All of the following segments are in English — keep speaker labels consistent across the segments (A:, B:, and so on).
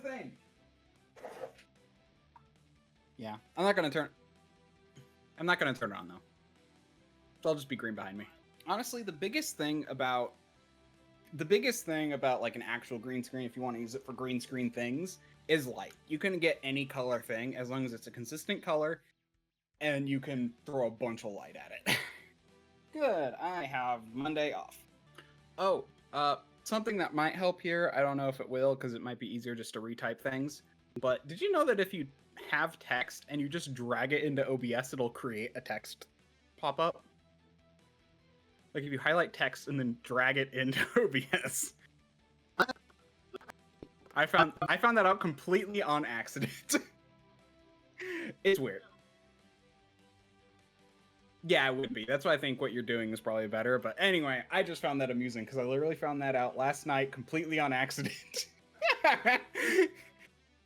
A: thing. Yeah, I'm not gonna turn it on though. So I'll just be green behind me. Honestly, the biggest thing about like an actual green screen, if you want to use it for green screen things, is light. You can get any color thing as long as it's a consistent color, and you can throw a bunch of light at it. Good, I have Monday off. Oh, something that might help here, I don't know if it will, because it might be easier just to retype things, but did you know that if you have text and you just drag it into OBS, it'll create a text pop-up? Like if you highlight text and then drag it into OBS. I found that out completely on accident. It's weird. Yeah, it would be. That's why I think what you're doing is probably better. But anyway, I just found that amusing because I literally found that out last night completely on accident.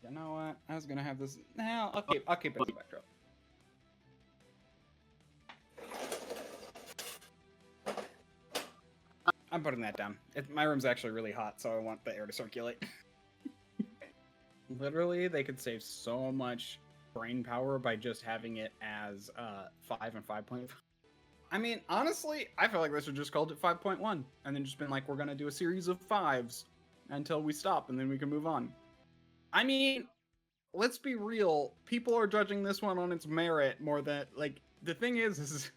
A: You know what? I was gonna have this. No, I'll keep it in the backdrop. I'm putting that down. My room's actually really hot, so I want the air to circulate. Literally, they could save so much brain power by just having it as 5 and 5.5. I mean, honestly, I feel like they should just called it 5.1 and then just been like, we're gonna do a series of 5s until we stop and then we can move on. I mean, let's be real. People are judging this one on its merit more than, like, the thing is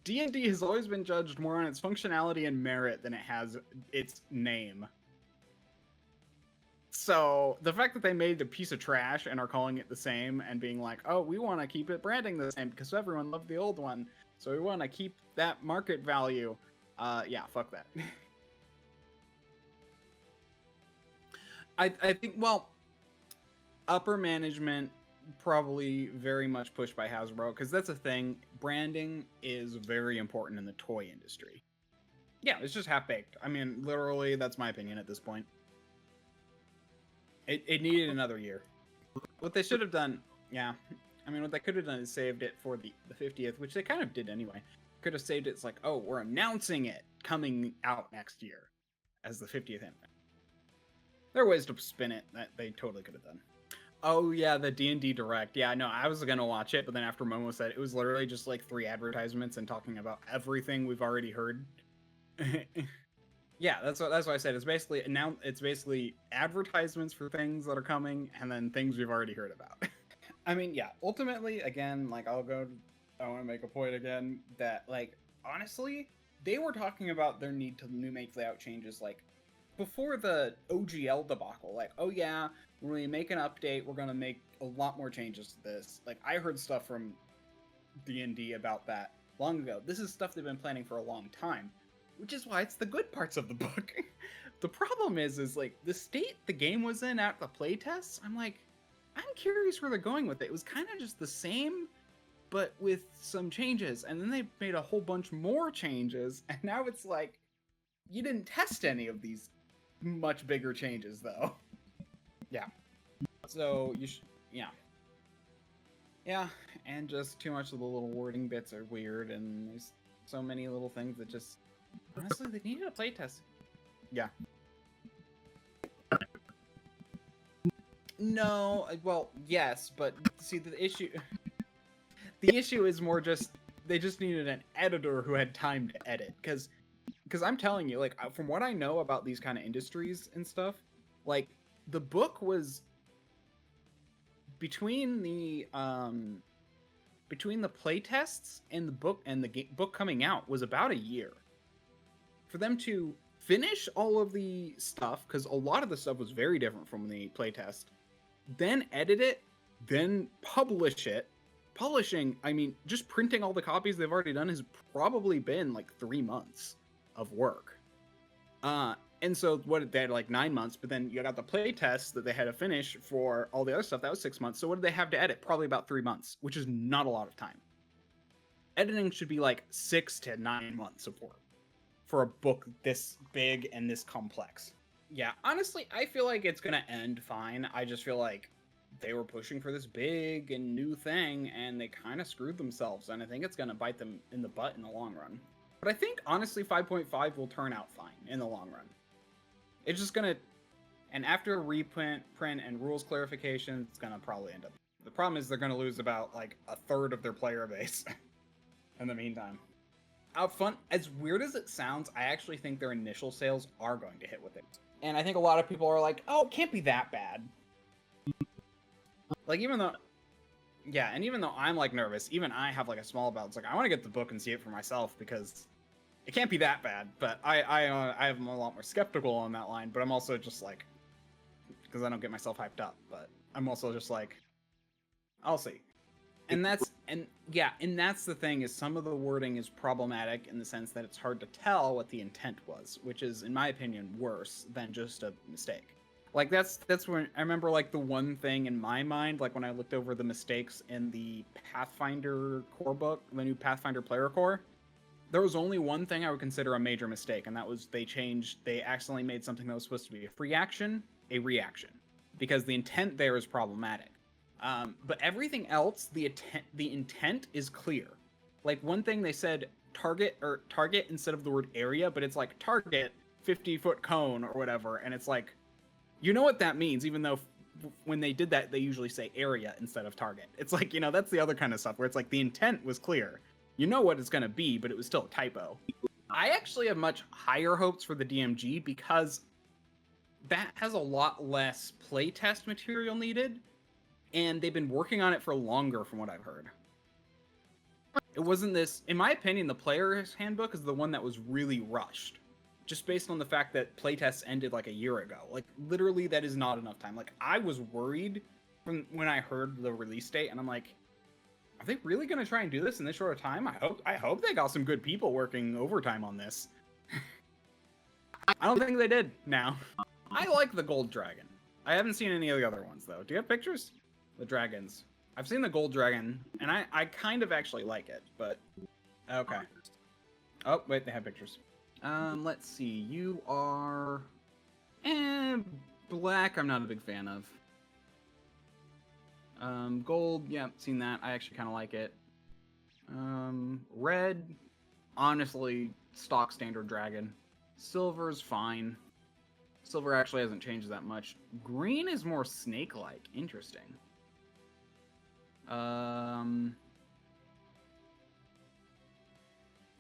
A: D&D has always been judged more on its functionality and merit than it has its name. So the fact that they made a piece of trash and are calling it the same and being like, oh, we want to keep it branding the same because everyone loved the old one, so we want to keep that market value. Yeah, fuck that. I think, well, upper management probably very much pushed by Hasbro, because that's a thing. Branding is very important in the toy industry. Yeah, it's just half-baked. I mean, literally, that's my opinion at this point. It needed another year. What they should have done, yeah, I mean, what they could have done is saved it for the 50th, which they kind of did anyway. Could have saved it. It's like, oh, we're announcing it coming out next year as the 50th anime. There are ways to spin it that they totally could have done. Oh yeah, the D&D Direct. Yeah, no, I was gonna watch it, but then after Momo said it was literally just like 3 advertisements and talking about everything we've already heard. Yeah, that's what I said. It's basically advertisements for things that are coming and then things we've already heard about. I mean, yeah, ultimately, again, like I want to make a point again that, like, honestly, they were talking about their need to make layout changes like before the OGL debacle. Like, oh yeah, when we make an update, we're gonna make a lot more changes to this. Like, I heard stuff from D&D about that long ago. This is stuff they've been planning for a long time, which is why it's the good parts of the book. The problem is like the state the game was in at the playtests. I'm like, I'm curious where they're going with it. It was kind of just the same, but with some changes, and then they made a whole bunch more changes, and now it's like, you didn't test any of these much bigger changes, though. Yeah. So, yeah, and just too much of the little wording bits are weird, and there's so many little things that just, honestly, they needed a playtest. Yeah. No, well, yes, but see, the issue is more just, they just needed an editor who had time to edit, because I'm telling you, like, from what I know about these kind of industries and stuff, like, the book was between the playtests and the book and the book coming out was about a year for them to finish all of the stuff, because a lot of the stuff was very different from the playtest, then edit it, then publish it. Publishing, I mean, just printing all the copies they've already done has probably been like 3 months of work. And so they had like 9 months, but then you got the play tests that they had to finish for all the other stuff. That was 6 months. So what did they have to edit? Probably about 3 months, which is not a lot of time. Editing should be like 6 to 9 months of work for a book this big and this complex. Yeah, honestly, I feel like it's gonna end fine. I just feel like they were pushing for this big and new thing, and they kind of screwed themselves, and I think it's gonna bite them in the butt in the long run. But I think, honestly, 5.5 will turn out fine in the long run. It's just gonna And after reprint, print, and rules clarification, it's gonna probably end up. The problem is they're gonna lose about like a third of their player base in the meantime. Out front, as weird as it sounds, I actually think their initial sales are going to hit with it. And I think a lot of people are like, oh, it can't be that bad. Like, even though, yeah, and even though I'm like nervous, even I have like a small about. It's like I want to get the book and see it for myself because it can't be that bad. But I am a lot more skeptical on that line. But I'm also just like, because I don't get myself hyped up. But I'm also just like, I'll see. And that's the thing is some of the wording is problematic in the sense that it's hard to tell what the intent was, which is, in my opinion, worse than just a mistake. Like that's when I remember like the one thing in my mind, like when I looked over the mistakes in the Pathfinder core book, the new Pathfinder player core, there was only one thing I would consider a major mistake, and that was they accidentally made something that was supposed to be a free action a reaction, because the intent there is problematic. But everything else, the intent is clear. Like one thing they said target instead of the word area, but it's like target 50-foot cone or whatever, and it's like, you know what that means, even though when they did that, they usually say area instead of target. It's like, that's the other kind of stuff where it's like the intent was clear. You know what it's going to be, but it was still a typo. I actually have much higher hopes for the DMG because that has a lot less playtest material needed, and they've been working on it for longer from what I've heard. It wasn't this, in my opinion, the player's handbook is the one that was really rushed. Just based on the fact that playtests ended like a year ago. Like, literally, that is not enough time. Like, I was worried from when I heard the release date, and I'm like, are they really going to try and do this in this short of time? I hope they got some good people working overtime on this. I don't think they did now. I like the gold dragon. I haven't seen any of the other ones, though. Do you have pictures? The dragons. I've seen the gold dragon, and I kind of actually like it, but... Okay. Oh, wait, they have pictures. Let's see. You are... black, I'm not a big fan of. Gold, yeah, seen that. I actually kind of like it. Red, honestly, stock standard dragon. Silver's fine. Silver actually hasn't changed that much. Green is more snake-like. Interesting. I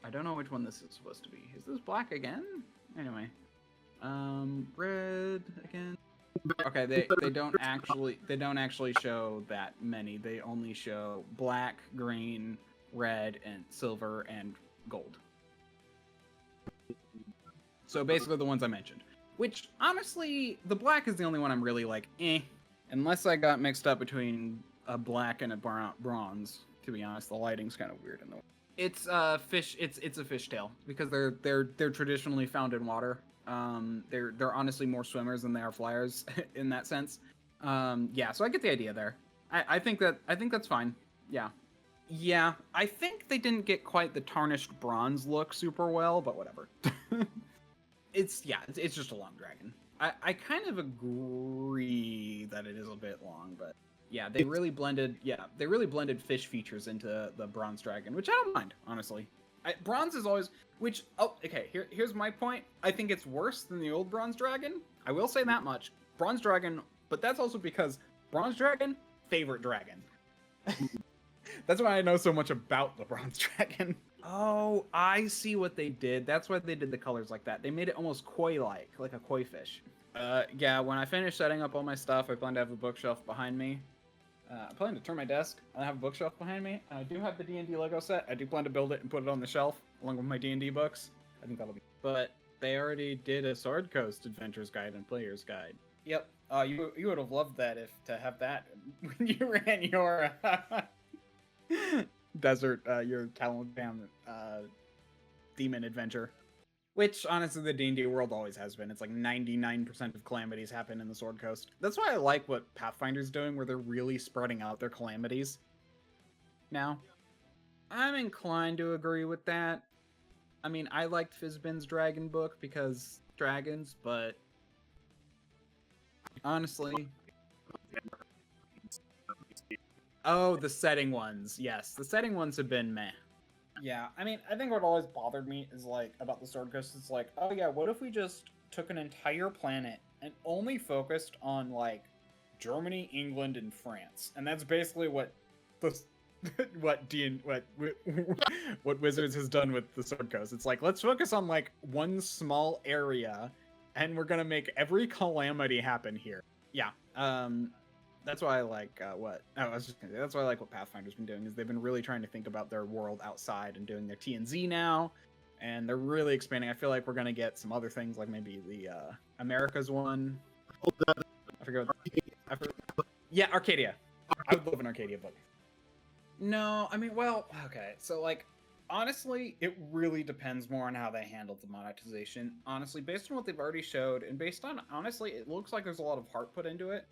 A: don't know which one this is supposed to be. Is this black again? Anyway. Red again. Okay, they don't actually show that many. They only show black, green, red, and silver and gold. So basically the ones I mentioned. Which honestly, the black is the only one I'm really like, unless I got mixed up between a black and a bronze. To be honest, the lighting's kind of weird in the. It's fish. It's a fishtail because they're traditionally found in water. They're honestly more swimmers than they are flyers in that sense. Yeah, so I get the idea there. I think that's fine. Yeah. I think they didn't get quite the tarnished bronze look super well, but whatever. It's just a long dragon. I kind of agree that it is a bit long, but yeah, they really blended fish features into the bronze dragon, which I don't mind, honestly. Bronze is always, here's my point. I think it's worse than the old bronze dragon. I will say that much. Bronze dragon, but that's also because bronze dragon, favorite dragon. That's why I know so much about the bronze dragon. Oh, I see what they did. That's why they did the colors like that. They made it almost koi-like a koi fish. Yeah, when I finish setting up all my stuff, I plan to have a bookshelf behind me. I plan to turn my desk and have a bookshelf behind me. I do have the D&D Lego set. I do plan to build it and put it on the shelf along with my D&D books. I think that'll be... But they already did a Sword Coast Adventurer's Guide and Player's Guide. Yep. You would have loved that to have that when you ran your desert, your Talonfam demon adventure. Which, honestly, the D&D world always has been. It's like 99% of calamities happen in the Sword Coast. That's why I like what Pathfinder's doing, where they're really spreading out their calamities. Now, I'm inclined to agree with that. I mean, I liked Fizbin's dragon book because dragons, but honestly... Oh, the setting ones. Yes, the setting ones have been meh. Yeah, I mean, I think what always bothered me is, like, about the Sword Coast, it's like, oh yeah, what if we just took an entire planet and only focused on like Germany, England, and France, and that's basically what the what Wizards has done with the Sword Coast. It's like, let's focus on like one small area, and we're gonna make every calamity happen here. Yeah. That's why I like that's why I like what Pathfinder's been doing, is they've been really trying to think about their world outside and doing their TNZ now, and they're really expanding. I feel like we're gonna get some other things, like maybe the Americas one. I forget. Yeah, Arcadia. I would love an Arcadia book. No, I mean, well, okay. So, like, honestly, it really depends more on how they handle the monetization. Honestly, based on what they've already showed, and based on, honestly, it looks like there's a lot of heart put into it.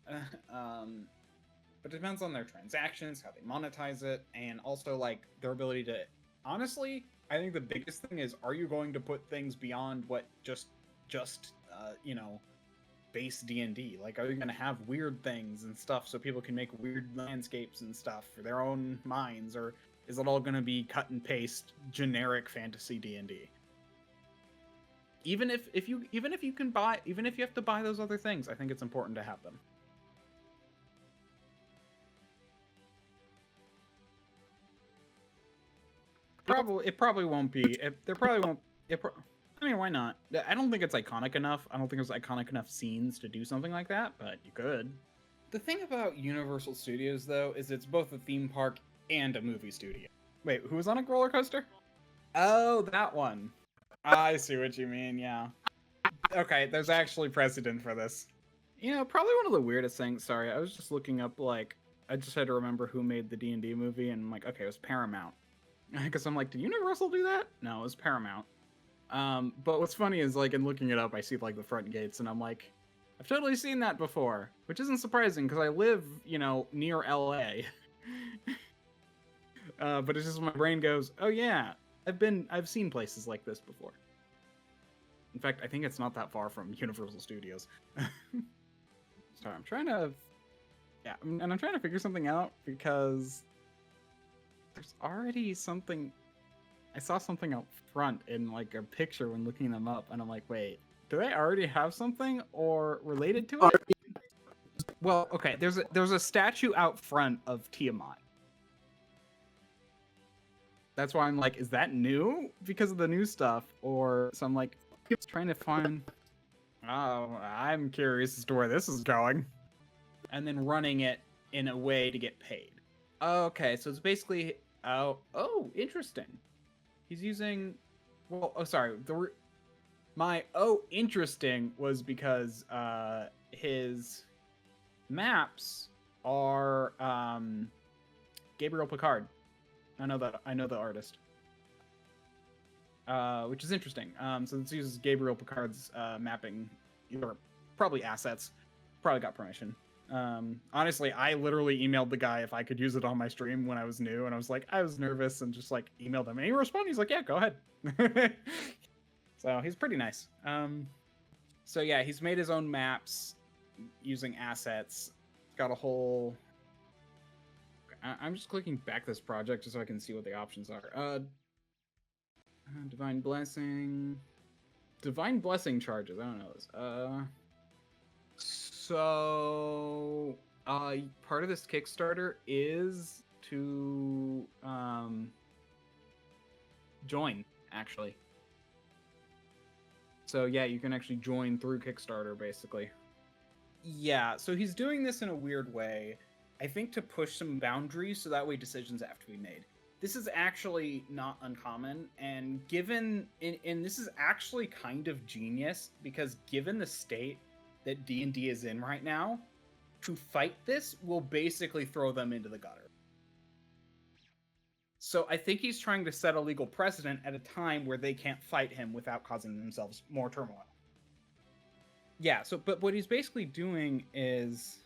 A: But it depends on their transactions, how they monetize it, and also, like, their ability to... Honestly, I think the biggest thing is, are you going to put things beyond what just you know, base D&D? Like, are you going to have weird things and stuff so people can make weird landscapes and stuff for their own minds, or is it all going to be cut and paste generic fantasy D&D? Even if you have to buy those other things, I think it's important to have them. It probably won't be. I mean, why not? I don't think it's iconic enough. I don't think there's iconic enough scenes to do something like that, but you could. The thing about Universal Studios, though, is it's both a theme park and a movie studio. Wait, who was on a roller coaster? Oh, that one. I see what you mean, yeah. Okay, there's actually precedent for this. You know, probably one of the weirdest things, sorry, I was just looking up, like, I just had to remember who made the D&D movie, and I'm like, okay, it was Paramount. Because I'm like, did Universal do that? No, it was Paramount. But what's funny is, like, in looking it up, I see, like, the front gates, and I'm like, I've totally seen that before. Which isn't surprising, because I live, you know, near LA. But it's just my brain goes, oh yeah, I've seen places like this before. In fact, I think it's not that far from Universal Studios. Sorry, I'm trying to figure something out, because there's already something... I saw something out front in, like, a picture when looking them up, and I'm like, wait, do I already have something or related to it? Well, okay, there's a statue out front of Tiamat. That's why I'm like, is that new because of the new stuff? Or so I'm like, trying to find... Oh, I'm curious as to where this is going. And then running it in a way to get paid. Okay, so it's basically... Oh, interesting. He's using... Well, oh, sorry. Interesting was because his maps are Gabriel Picard. I know the artist. Which is interesting. So this uses Gabriel Picard's mapping, or probably assets. Probably got permission. Honestly, I literally emailed the guy if I could use it on my stream when I was new, and I was nervous and just like emailed him, and he responded. He's like, yeah, go ahead. So he's pretty nice. So yeah, he's made his own maps using assets. Got a whole... I'm just clicking back this project just so I can see what the options are. Divine Blessing charges. I don't know this. So part of this Kickstarter is to join, actually. So yeah, you can actually join through Kickstarter, basically. Yeah, so he's doing this in a weird way, I think, to push some boundaries so that way decisions have to be made. This is actually not uncommon, and and this is actually kind of genius, because given the state that D&D is in right now, to fight this will basically throw them into the gutter. So I think he's trying to set a legal precedent at a time where they can't fight him without causing themselves more turmoil. Yeah, so, but what he's basically doing is...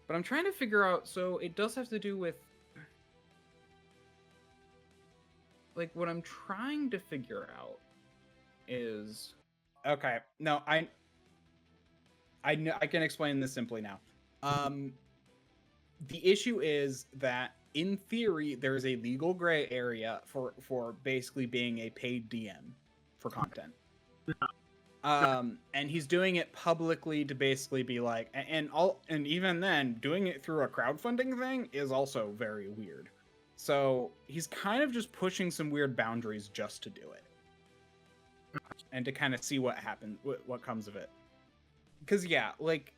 A: But I'm trying to figure out, so it does have to do with... Like, what I'm trying to figure out is... Okay, no, I can explain this simply now. The issue is that, in theory, there's a legal gray area for basically being a paid DM for content. And he's doing it publicly to basically be like, and even then, doing it through a crowdfunding thing is also very weird. So he's kind of just pushing some weird boundaries just to do it, and to kind of see what happens, what comes of it. Because yeah, like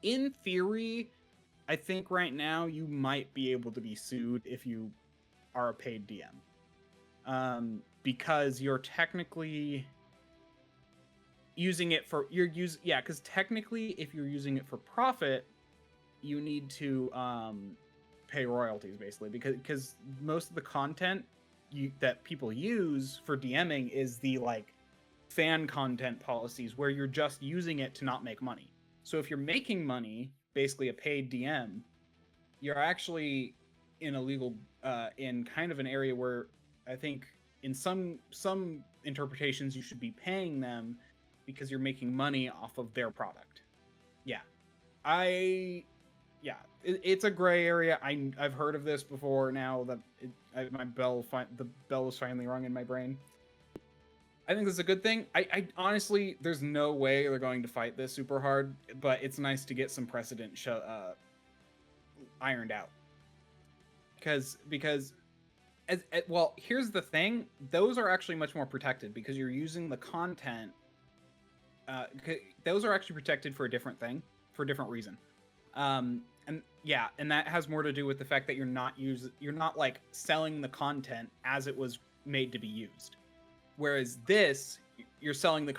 A: in theory, I think right now you might be able to be sued if you are a paid DM, because you're technically using it for because technically if you're using it for profit, you need to pay royalties basically, because most of the content that people use for DMing is the like fan content policies where you're just using it to not make money. So if you're making money, basically a paid DM, you're actually in a legal in kind of an area where I think in some interpretations you should be paying them because you're making money off of their product. It's a gray area. I've heard of this before now that the bell was finally rung in my brain. I think this is a good thing. I honestly, there's no way they're going to fight this super hard, but it's nice to get some precedent ironed out. Because well, here's the thing. Those are actually much more protected because you're using the content. Those are actually protected for a different thing, for a different reason. And that has more to do with the fact that you're not like selling the content as it was made to be used. Whereas this, you're selling the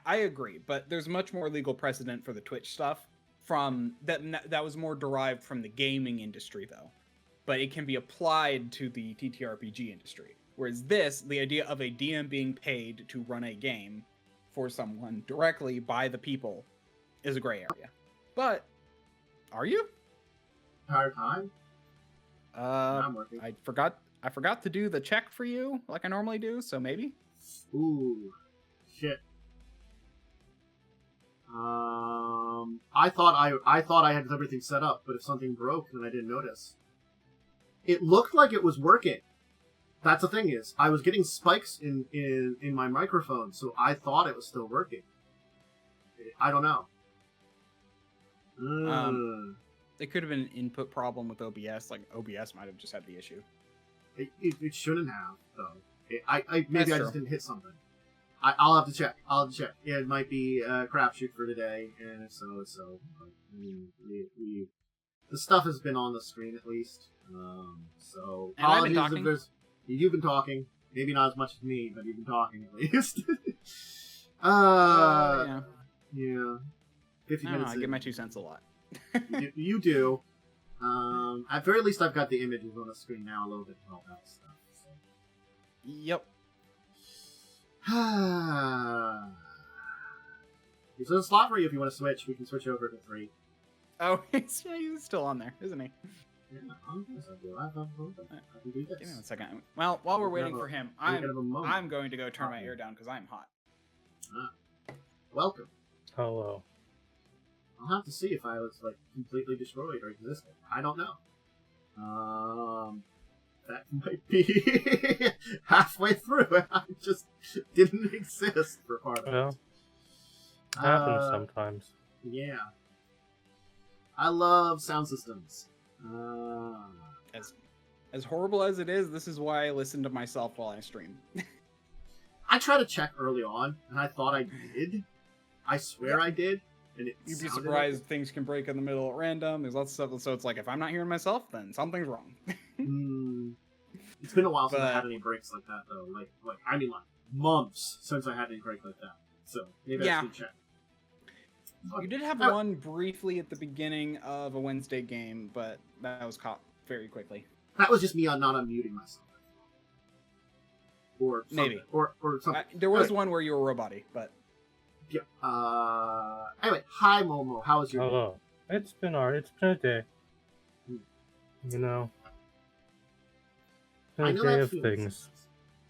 A: I agree, but there's much more legal precedent for the Twitch stuff from that was more derived from the gaming industry though, but it can be applied to the TTRPG industry. Whereas this, the idea of a DM being paid to run a game for someone directly by the people is a gray area. But are you?
B: Entire time? I'm working.
A: I forgot to do the check for you like I normally do, so maybe.
B: Ooh, shit. I thought I had everything set up, but if something broke, then I didn't notice. It looked like it was working. That's the thing is, I was getting spikes in my microphone, so I thought it was still working. I don't know.
A: It could have been an input problem with OBS. Like OBS might have just had the issue.
B: It shouldn't have though. Maybe I just didn't hit something. I'll have to check. Yeah, it might be a crapshoot for today, and if so, it's so. I mean, the stuff has been on the screen at least. So
A: and I've been talking.
B: If there's. You've been talking. Maybe not as much as me, but you've been talking at least. Yeah. 50 minutes.
A: I give my 2 cents a lot.
B: you do. At very least, I've got the images on the screen now a little bit and all that stuff. So.
A: Yep.
B: There's a slot for you if you want to switch. We can switch over to 3.
A: Oh, he's still on there, isn't he?
B: Yeah, I can do this.
A: Give me 1 second. Well, while we're waiting for him, I'm going to go turn my air down because I'm hot.
B: Welcome.
C: Hello.
B: I'll have to see if I was like completely destroyed or existed. I don't know. That might be halfway through and I just didn't exist for part of it.
C: Well, happens sometimes.
B: Yeah. I love sound systems.
A: As horrible as it is, this is why I listen to myself while I stream.
B: I try to check early on, and I thought I did. I swear I did. And
A: you'd be surprised things can break in the middle at random. There's lots of stuff, so it's like if I'm not hearing myself, then something's wrong.
B: It's been a while since I had any breaks like that, though. Like months since I had any break like that. So maybe I should check.
A: You did have one briefly at the beginning of a Wednesday game, but that was caught very quickly.
B: That was just me on not unmuting myself. Or something.
A: Maybe.
B: Or something.
A: There was one where you were roboty, but...
B: Yeah. Anyway, hi Momo. How was your
C: Hello. Day? It's been alright. It's been a day. You know. It's been a day of things.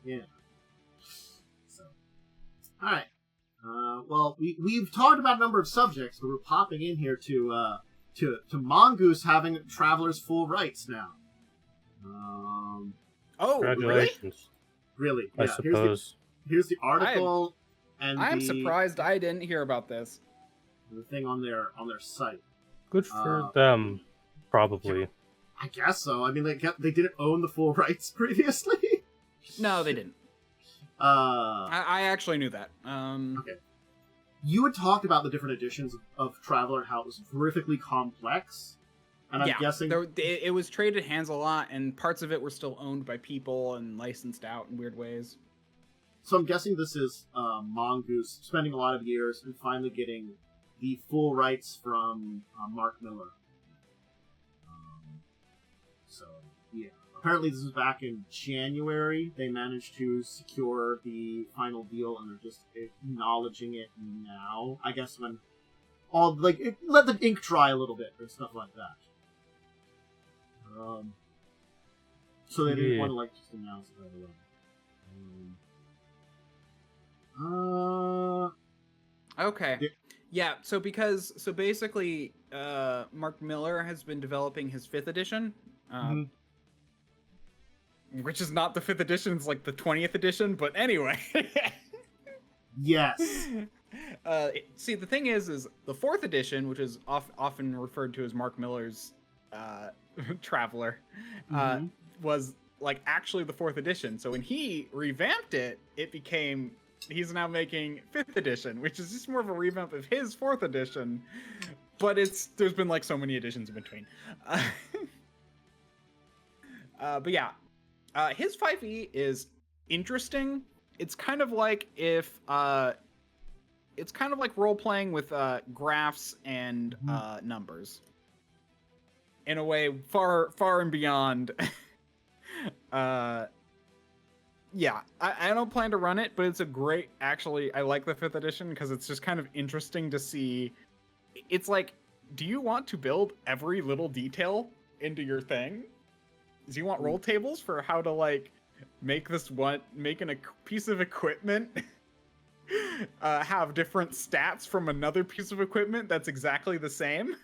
B: Yeah. So. Alright. Well, we've talked about a number of subjects, but we're popping in here to Mongoose having Traveler's full rights now.
A: Oh,
C: congratulations.
B: Really?
C: I suppose.
B: Here's the article and
A: I'm
B: the
A: surprised I didn't hear about this.
B: the thing on their site.
C: Good for them, probably.
B: I guess so. I mean, they didn't own the full rights previously.
A: No, they didn't. I actually knew that.
B: Okay. You had talked about the different editions of Traveler and how it was horrifically complex. And I'm guessing...
A: it was traded hands a lot, and parts of it were still owned by people and licensed out in weird ways.
B: So I'm guessing this is Mongoose spending a lot of years and finally getting the full rights from Mark Miller. So, yeah. Apparently this was back in January. They managed to secure the final deal, and they're just acknowledging it now. I guess when let the ink dry a little bit or stuff like that. So they didn't want to just announce it right away.
A: Okay. Yeah. So basically, Mark Miller has been developing his 5th edition. Which is not the 5th edition, it's like the 20th edition, but anyway.
B: Yes.
A: See, the thing is the 4th edition, which is often referred to as Mark Miller's Traveler, was like actually the 4th edition. So when he revamped it, he's now making 5th edition, which is just more of a revamp of his 4th edition. But there's been like so many editions in between. But yeah. His 5e is interesting. It's kind of like role playing with graphs and numbers. In a way, far and beyond. Yeah, I don't plan to run it, but it's a great. Actually, I like the 5th edition because it's just kind of interesting to see. It's like, do you want to build every little detail into your thing? Do you want roll tables for how to make a piece of equipment have different stats from another piece of equipment that's exactly the same?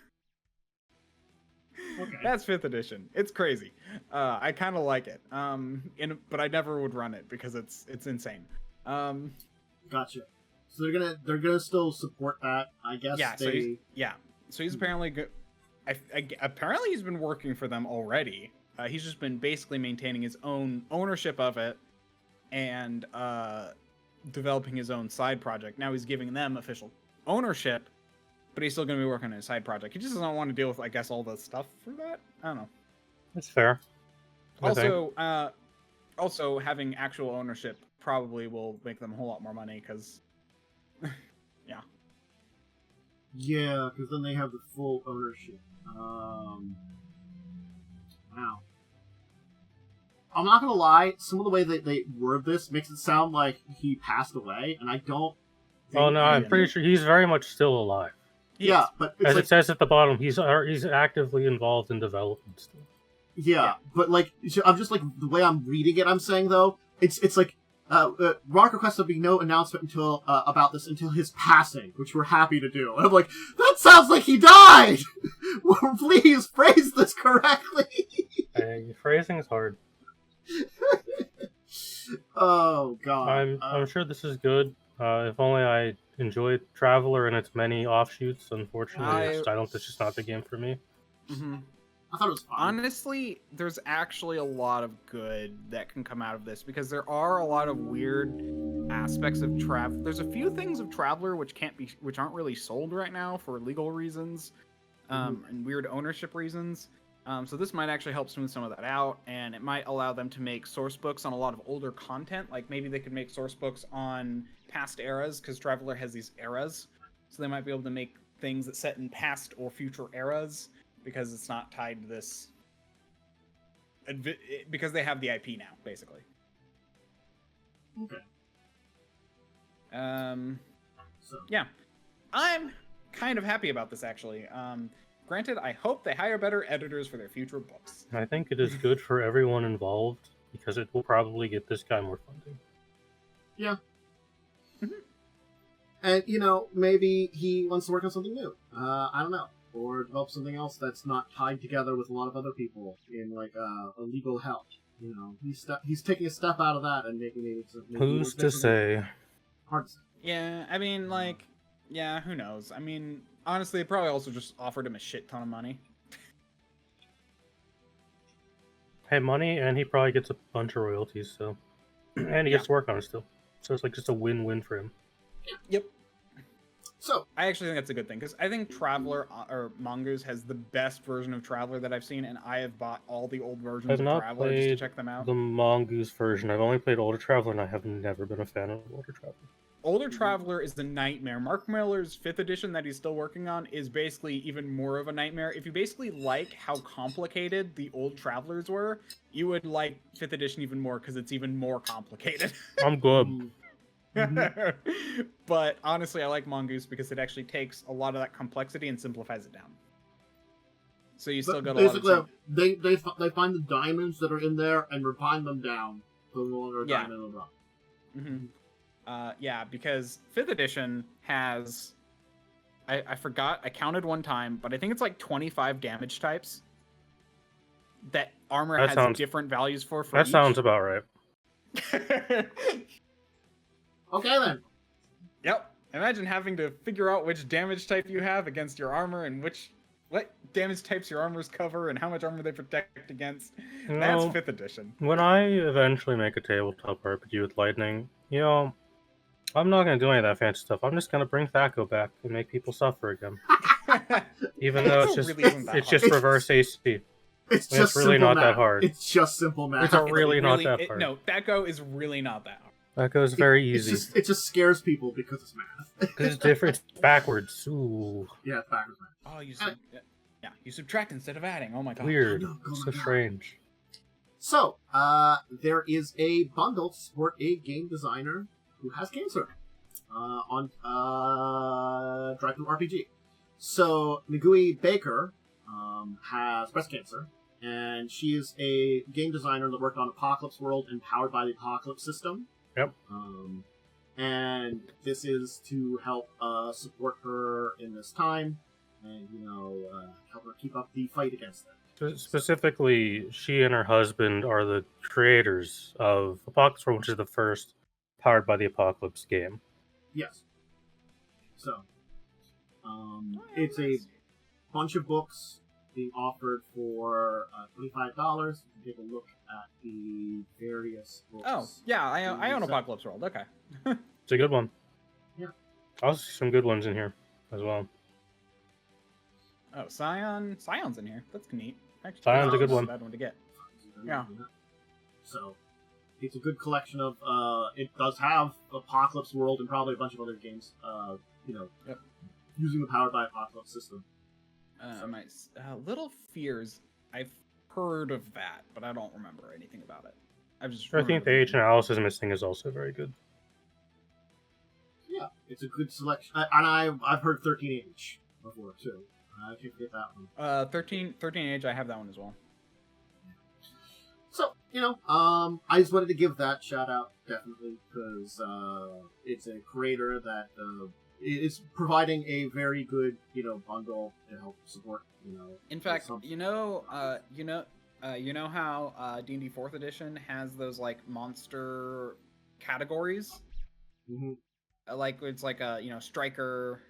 A: Okay. That's 5th edition. It's crazy. I kind of like it. But I never would run it because it's insane.
B: Gotcha. So they're gonna still support that, I guess.
A: Yeah. So he's apparently good. Apparently he's been working for them already. He's just been basically maintaining his own ownership of it and developing his own side project. Now he's giving them official ownership, but he's still going to be working on his side project. He just doesn't want to deal with, I guess, all the stuff for that. I don't know.
C: That's fair.
A: Also, having actual ownership probably will make them a whole lot more money because, yeah.
B: Yeah, because then they have the full ownership. Wow. I'm not gonna lie, some of the way that they word this makes it sound like he passed away, and I don't think...
C: Oh no, I'm pretty sure he's very much still alive.
B: Yeah, but...
C: As it says at the bottom, he's actively involved in development still.
B: Yeah, but I'm just the way I'm reading it, I'm saying though, it's like, Rock requests there'll be no announcement until about this until his passing, which we're happy to do. And I'm like, that sounds like he died! Please phrase this correctly!
C: Phrasing is hard.
B: Oh god.
C: I'm sure this is good. If only I enjoyed Traveler and its many offshoots. Unfortunately, it's just not the game for me.
A: Mm-hmm.
B: I thought it was fun.
A: Honestly, there's actually a lot of good that can come out of this because there are a lot of weird aspects of Traveler. There's a few things of Traveler which aren't really sold right now for legal reasons, and weird ownership reasons. So this might actually help smooth some of that out, and it might allow them to make source books on a lot of older content. Like maybe they could make source books on past eras, because Traveler has these eras. So they might be able to make things that set in past or future eras, because it's not tied to this. Because they have the IP now, basically.
B: Okay.
A: Yeah. I'm kind of happy about this, actually. Granted, I hope they hire better editors for their future books.
C: I think it is good for everyone involved, because it will probably get this guy more funding.
B: Yeah. And, maybe he wants to work on something new. I don't know. Or develop something else that's not tied together with a lot of other people in, a legal help. you know, he's taking a step out of that and making maybe
C: Who's to say?
B: Hard to say.
A: Yeah, I mean, like, yeah, who knows? I mean, honestly, they probably also just offered him a shit ton of money.
C: Hey, money, and he probably gets a bunch of royalties, so... and he gets to work on it still. So it's like just a win-win for him.
A: Yep.
B: So
A: I actually think that's a good thing, because I think Traveler, or Mongoose, has the best version of Traveler that I've seen, and I have bought all the old versions
C: I've
A: of
C: not
A: Traveler just to
C: played
A: check them out.
C: the Mongoose version. I've only played Older Traveler, and I have never been a fan of Older Traveler.
A: Older Traveler is the nightmare. Mark Miller's 5th edition that he's still working on is basically even more of a nightmare. If you basically like how complicated the old Travelers were, you would like 5th edition even more because it's even more complicated.
C: I'm good.
A: But honestly, I like Mongoose because it actually takes a lot of that complexity and simplifies it down. So you still got a lot of...
B: Basically, they find the diamonds that are in there and refine them down to no longer a diamond in the rock.
A: Mm-hmm. Yeah, because 5th edition has... I forgot, I counted one time, but I think it's like 25 damage types that armor has different values for
C: that
A: each.
C: Sounds about right.
B: Okay, then.
A: Yep. Imagine having to figure out which damage type you have against your armor and what damage types your armors cover and how much armor they protect against. That's 5th edition.
C: When I eventually make a tabletop RPG with Lightning, you know, I'm not going to do any of that fancy stuff. I'm just going to bring Thaco back and make people suffer again. Even though it's just reverse AC.
B: It's
C: really not that hard.
B: It's just simple math.
C: It's really not that hard.
A: No, Thaco is really not that hard.
C: That goes very easy.
B: It just scares people because it's math.
C: Because it's different. It's backwards. Ooh.
B: Yeah, it's backwards math.
A: Oh, you subtract instead of adding. Oh my god.
C: Weird. So strange.
B: So, there is a bundle to support a game designer who has cancer on Dracovin RPG. So, Meguey Baker has breast cancer, and she is a game designer that worked on Apocalypse World and Powered by the Apocalypse system.
C: Yep.
B: And this is to help support her in this time, and help her keep up the fight against it.
C: Specifically, she and her husband are the creators of Apocalypse World, which is the first Powered by the Apocalypse game.
B: Yes. So, it's a bunch of books being offered for $25. You can take a look at the various books.
A: Oh, yeah, I own Apocalypse World. Okay.
C: It's a good one.
B: Yeah.
C: I also see some good ones in here as well.
A: Oh, Scion's in here. That's neat. Actually,
C: Scion's a good one.
A: Bad one to get. Yeah.
B: So, it's a good collection of. It does have Apocalypse World and probably a bunch of other games. Using the Powered by Apocalypse system.
A: My Little Fears. I've heard of that, but I don't remember anything about it.
C: I think the Agent Alice is Missing is also very good.
B: Yeah, it's a good selection, and I've heard 13H before too. I can't forget that one.
A: 13H. I have that one as well.
B: So I just wanted to give that shout out definitely because it's a creator that is providing a very good bundle to help support.
A: In fact, you know how D&D 4th edition has those like monster categories.
B: Mm-hmm.
A: Like it's like a striker,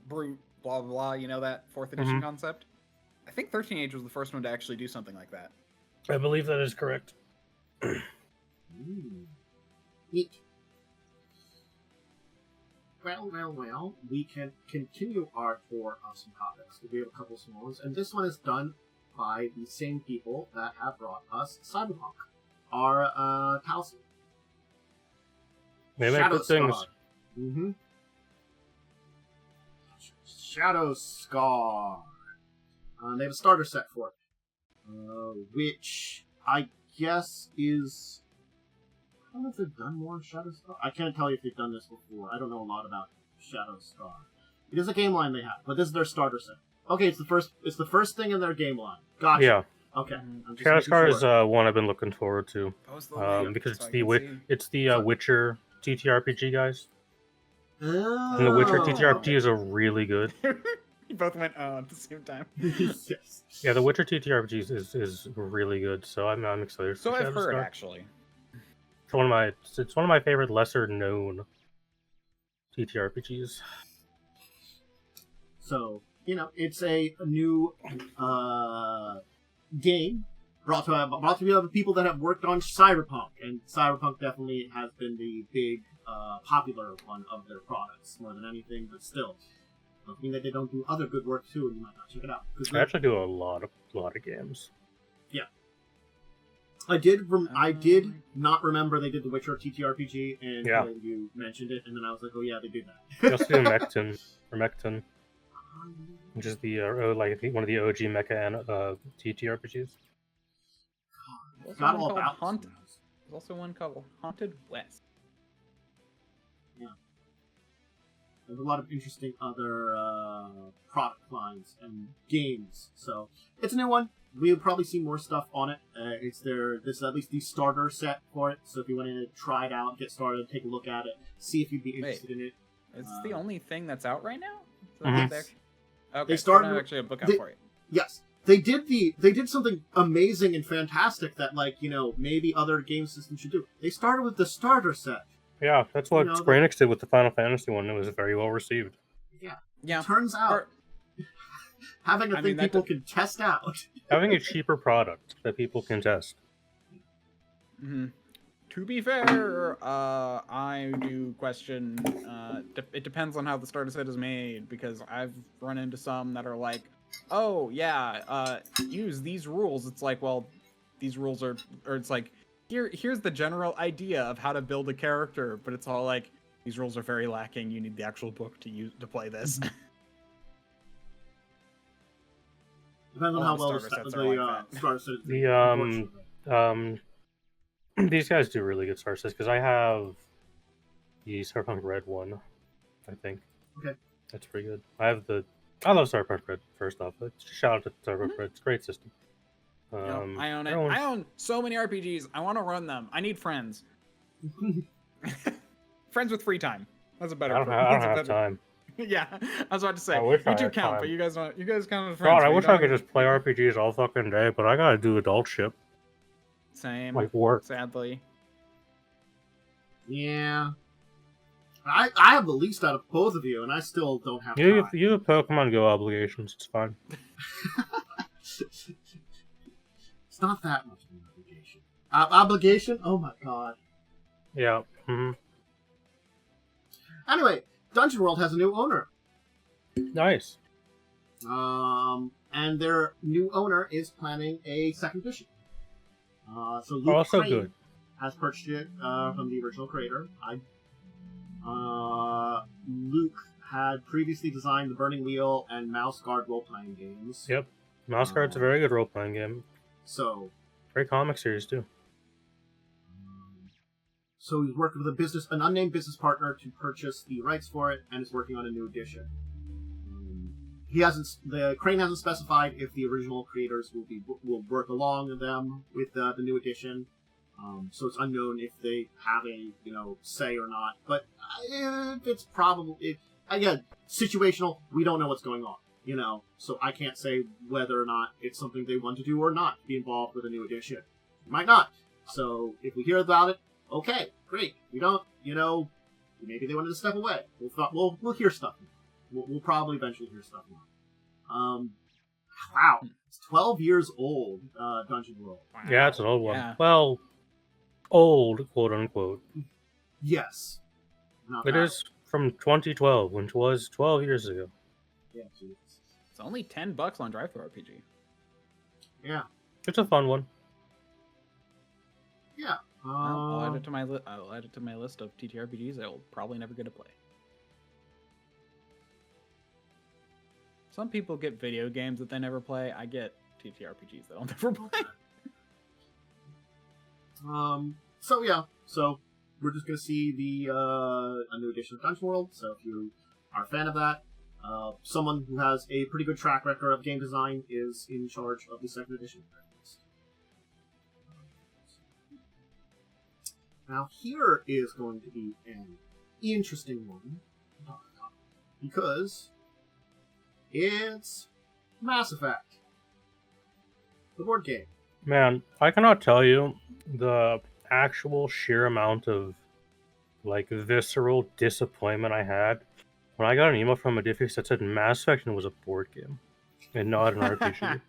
A: brute, blah blah blah. You know that 4th edition concept. I think 13H was the first one to actually do something like that.
C: I believe that is correct.
B: Neat. Well, we can continue our tour of some topics. We have a couple small ones, and this one is done by the same people that have brought us Cyberpunk, our talisman.
C: They make good things.
B: Mm-hmm. Shadow Scar. They have a starter set for it, which I guess is... I don't know if they've done more Shadow Scar. I can't tell you if they've done this before. I don't know a lot about Shadow Scar. It is a game line they have, but this is their starter set. Okay, it's the first thing in their game line. Gotcha.
C: Yeah.
B: Okay.
C: Shadow Scar is one I've been looking forward to. Because it's the Witcher TTRPG guys.
B: Oh.
C: And the Witcher TTRPG is a really good.
A: You both went at the same time.
B: Yes.
C: Yeah, the Witcher TTRPGs is really good, so I'm excited.
A: So
C: for
A: I've heard,
C: Shadowstar.
A: actually.
C: It's one of my favorite lesser known TTRPGs.
B: So, it's a new game brought to other people that have worked on Cyberpunk, and Cyberpunk definitely has been the big popular one of their products more than anything, but still. Doesn't mean that they don't do other good work too, and you might not check it out.
C: I actually do a lot of games.
B: Yeah. I did not remember they did the Witcher TTRPG, and you mentioned it, and then I was like, oh yeah, they did that.
C: They also do Mechton, which is the one of the OG mecha TTRPGs.
B: Got all about
A: Haunted. There's also one called Haunted West.
B: Yeah. There's a lot of interesting other product lines and games, so it's a new one. We'll probably see more stuff on it. This is at least the starter set for it, so if you want to try it out, get started, take a look at it, see if you'd be interested in it.
A: Is this the only thing that's out right now?
B: Yes.
A: Okay,
B: they started
A: so actually a book out for it.
B: Yes. They did something amazing and fantastic that, maybe other game systems should do. They started with the starter set.
C: Yeah, that's what Square Enix did with the Final Fantasy one. It was very well received.
B: Yeah. Turns out, having a thing people can test out.
C: Having a cheaper product that people can test.
A: Mm-hmm. To be fair, I do question. It depends on how the starter set is made, because I've run into some that are like, oh yeah, use these rules. It's like, well, these rules are, or it's like, here's the general idea of how to build a character, but it's all like, these rules are very lacking. You need the actual book to play this.
B: Depends on how well the starter set is.
C: These guys do really good starter sets, because I have the Cyberpunk Red one, I think.
B: Okay.
C: That's pretty good. I love Cyberpunk Red, first off. Shout out to Cyberpunk Red. It's a great system.
A: I own it. I own so many RPGs. I want to run them. I need friends. Friends with free time. That's a better.
C: I don't have time.
A: Yeah, I was about to say.
C: You
A: do count, time. But you guys don't. You guys count as friends.
C: God, I wish I could just play RPGs all fucking day, but I gotta do adult shit.
A: Same.
C: Like work.
A: Sadly.
B: Yeah. I have the least out of both of you, and I still don't have time.
C: You have Pokemon Go obligations. It's fine.
B: It's not that much of an obligation. Obligation? Oh my god.
C: Yeah. Mm-hmm.
B: Anyway, Dungeon World has a new owner.
C: Nice.
B: And their new owner is planning a second edition. So Luke
C: also
B: Crane
C: good.
B: has purchased it from the original creator. Luke had previously designed the Burning Wheel and Mouse Guard role-playing games.
C: Yep. Mouse Guard's a very good role-playing game.
B: So,
C: great comic series too.
B: So he's working with an unnamed business partner to purchase the rights for it, and is working on a new edition. Crane hasn't specified if the original creators will work along with them with the new edition. So it's unknown if they have a say or not. But it's probably again situational. We don't know what's going on. So I can't say whether or not it's something they want to do or not, be involved with a new edition. Might not. So if we hear about it, okay, great. We don't, maybe they wanted to step away. We'll hear stuff. We'll probably eventually hear stuff more. Wow, it's 12 years old, Dungeon World.
A: Wow.
C: Yeah, it's an old one.
A: Yeah.
C: Well, old, quote unquote.
B: Yes.
C: It is from 2012, which was 12 years ago.
B: Yeah, geez.
A: It's only $10 on DriveThru RPG.
B: Yeah.
C: It's a fun one.
B: Yeah.
A: I'll add it to my list of TTRPGs I'll probably never get to play. Some people get video games that they never play. I get TTRPGs that I'll never play.
B: So we're just gonna see a new edition of Dungeon World. So if you are a fan of that, someone who has a pretty good track record of game design is in charge of the second edition. Now here is going to be an interesting one to talk about, because It's Mass Effect, the board game.
C: Man, I cannot tell you the actual sheer amount of like visceral disappointment I had when I got an email from a Diffus that said Mass Effect was a board game and not an RPG.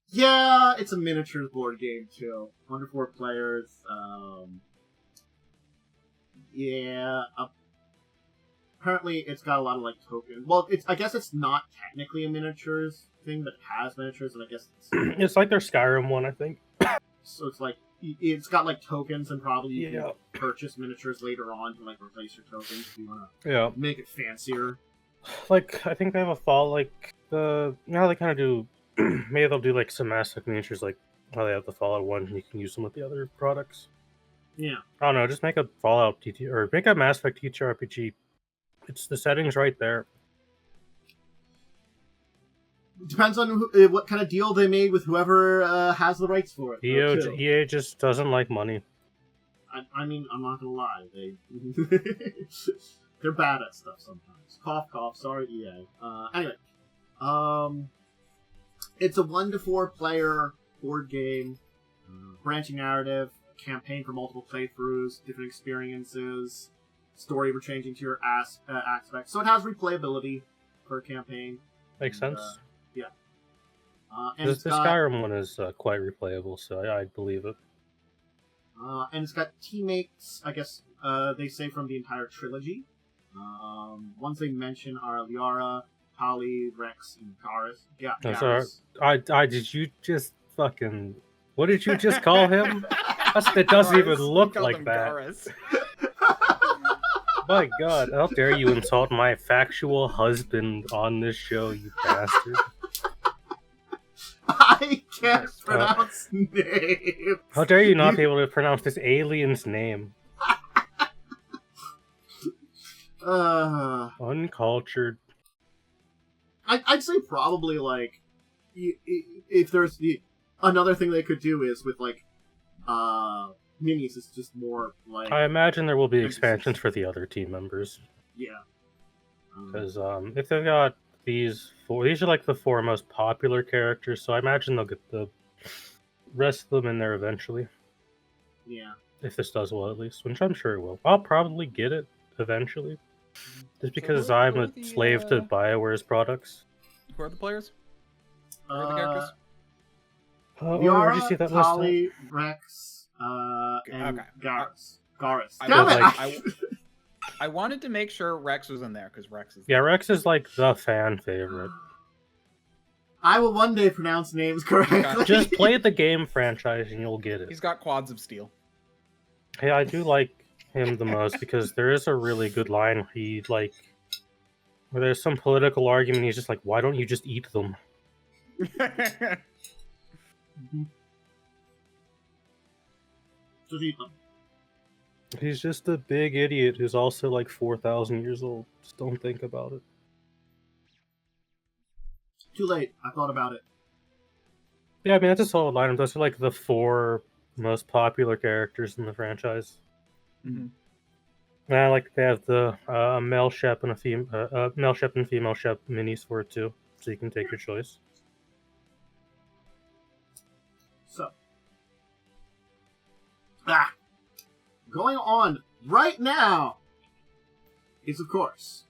B: Yeah, it's a miniatures board game too. 1 to 4 players. Yeah. Apparently, it's got a lot of like tokens. Well, I guess it's not technically a miniatures thing, but it has miniatures, and I guess
C: it's like their Skyrim one, I think.
B: So it's like it's got like tokens, and probably you
C: Yeah.
B: can purchase miniatures later on to like replace your tokens if you want
C: Yeah.
B: to make it fancier.
C: Like, I think they have a fall, like, now they kind of do, maybe they'll do, like, some Mass Effect miniatures, like, how they have the Fallout one, and you can use them with the other products.
B: Yeah.
C: I don't know, just make a Fallout TT, or make a Mass Effect TTRPG. It's the settings right there.
B: Depends on what kind of deal they made with whoever has the rights for it.
C: EA just doesn't like money.
B: I mean, I'm not gonna lie, they're bad at stuff sometimes. Cough, cough. Sorry, EA. Anyway, it's a 1 to 4 player board game, branching narrative, campaign for multiple playthroughs, different experiences, story ever changing to your aspects. So it has replayability for a campaign.
C: Makes sense.
B: Yeah. And
C: The Skyrim one is quite replayable, so I believe it.
B: And it's got teammates, I guess they say, from the entire trilogy. Ones they mention are Liara, Tali, Rex, and Garrus. Yeah,
C: I did you just fucking... What did you just call him? It doesn't even look like that. My god, how dare you insult my factual husband on this show, you bastard.
B: I can't pronounce names.
C: How dare you not be able to pronounce this alien's name? Uncultured.
B: I'd say probably, like, if there's another thing they could do is with, like, minis is just more, like...
C: I imagine there will be expansions for the other team members.
B: Yeah.
C: Because if they've got these are like the 4 most popular characters, so I imagine they'll get the rest of them in there eventually.
B: Yeah.
C: If this does well, at least, which I'm sure it will. I'll probably get it eventually. Just because I'm a slave to BioWare's products.
A: Who are the players? Who are the characters?
B: Liara,
C: did you see that
B: Tali,
C: list?
B: Rex, and
A: Okay.
B: Garrus.
A: I wanted to make sure Rex was in there, because Rex is...
C: Yeah, Rex is like the fan favorite.
B: I will one day pronounce names correctly.
C: Just play the game franchise and you'll get it.
A: He's got quads of steel.
C: Hey, I do like him the most because there is a really good line where where there's some political argument, he's just like, why don't you just eat them?
B: Just eat them.
C: He's just a big idiot who's also like 4,000 years old. Just don't think about it.
B: Too late. I thought about it.
C: Yeah, I mean, that's a solid lineup. Those are like the 4 most popular characters in the franchise.
A: Mm-hmm.
C: And I like they have the male Shep and male Shep and female Shep minis for it too, so you can take your choice.
B: So, going on right now is, of course,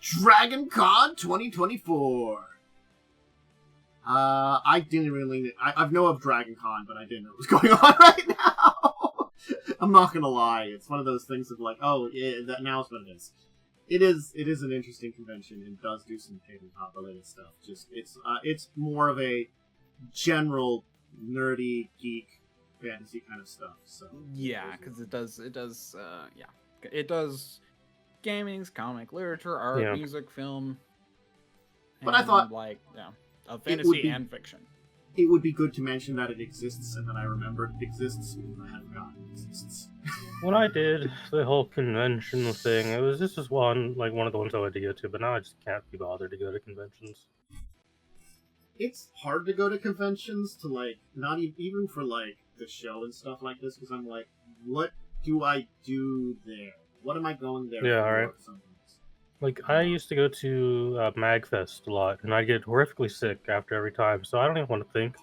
B: DragonCon 2024. I didn't really... I know of DragonCon, but I didn't know what was going on right now. I'm not gonna lie. It's one of those things of like, oh, that now's what it is. It is an interesting convention and does do some tabletop related stuff. Just it's more of a general nerdy geek fantasy kind of stuff. So
A: yeah, because it does gaming, comic, literature, art, music, film.
B: But I thought
A: fantasy and fiction.
B: It would be good to mention that it exists, and then I remembered it exists, and I had forgotten it exists.
C: When I did the whole convention thing, this was one of the ones I wanted to go to, but now I just can't be bothered to go to conventions.
B: It's hard to go to conventions to not even for the show and stuff like this, because I'm like, what do I do there? What am I going there for?
C: Yeah, alright.
B: Sometimes.
C: Like, I used to go to MagFest a lot, and I'd get horrifically sick after every time, so I don't even want to think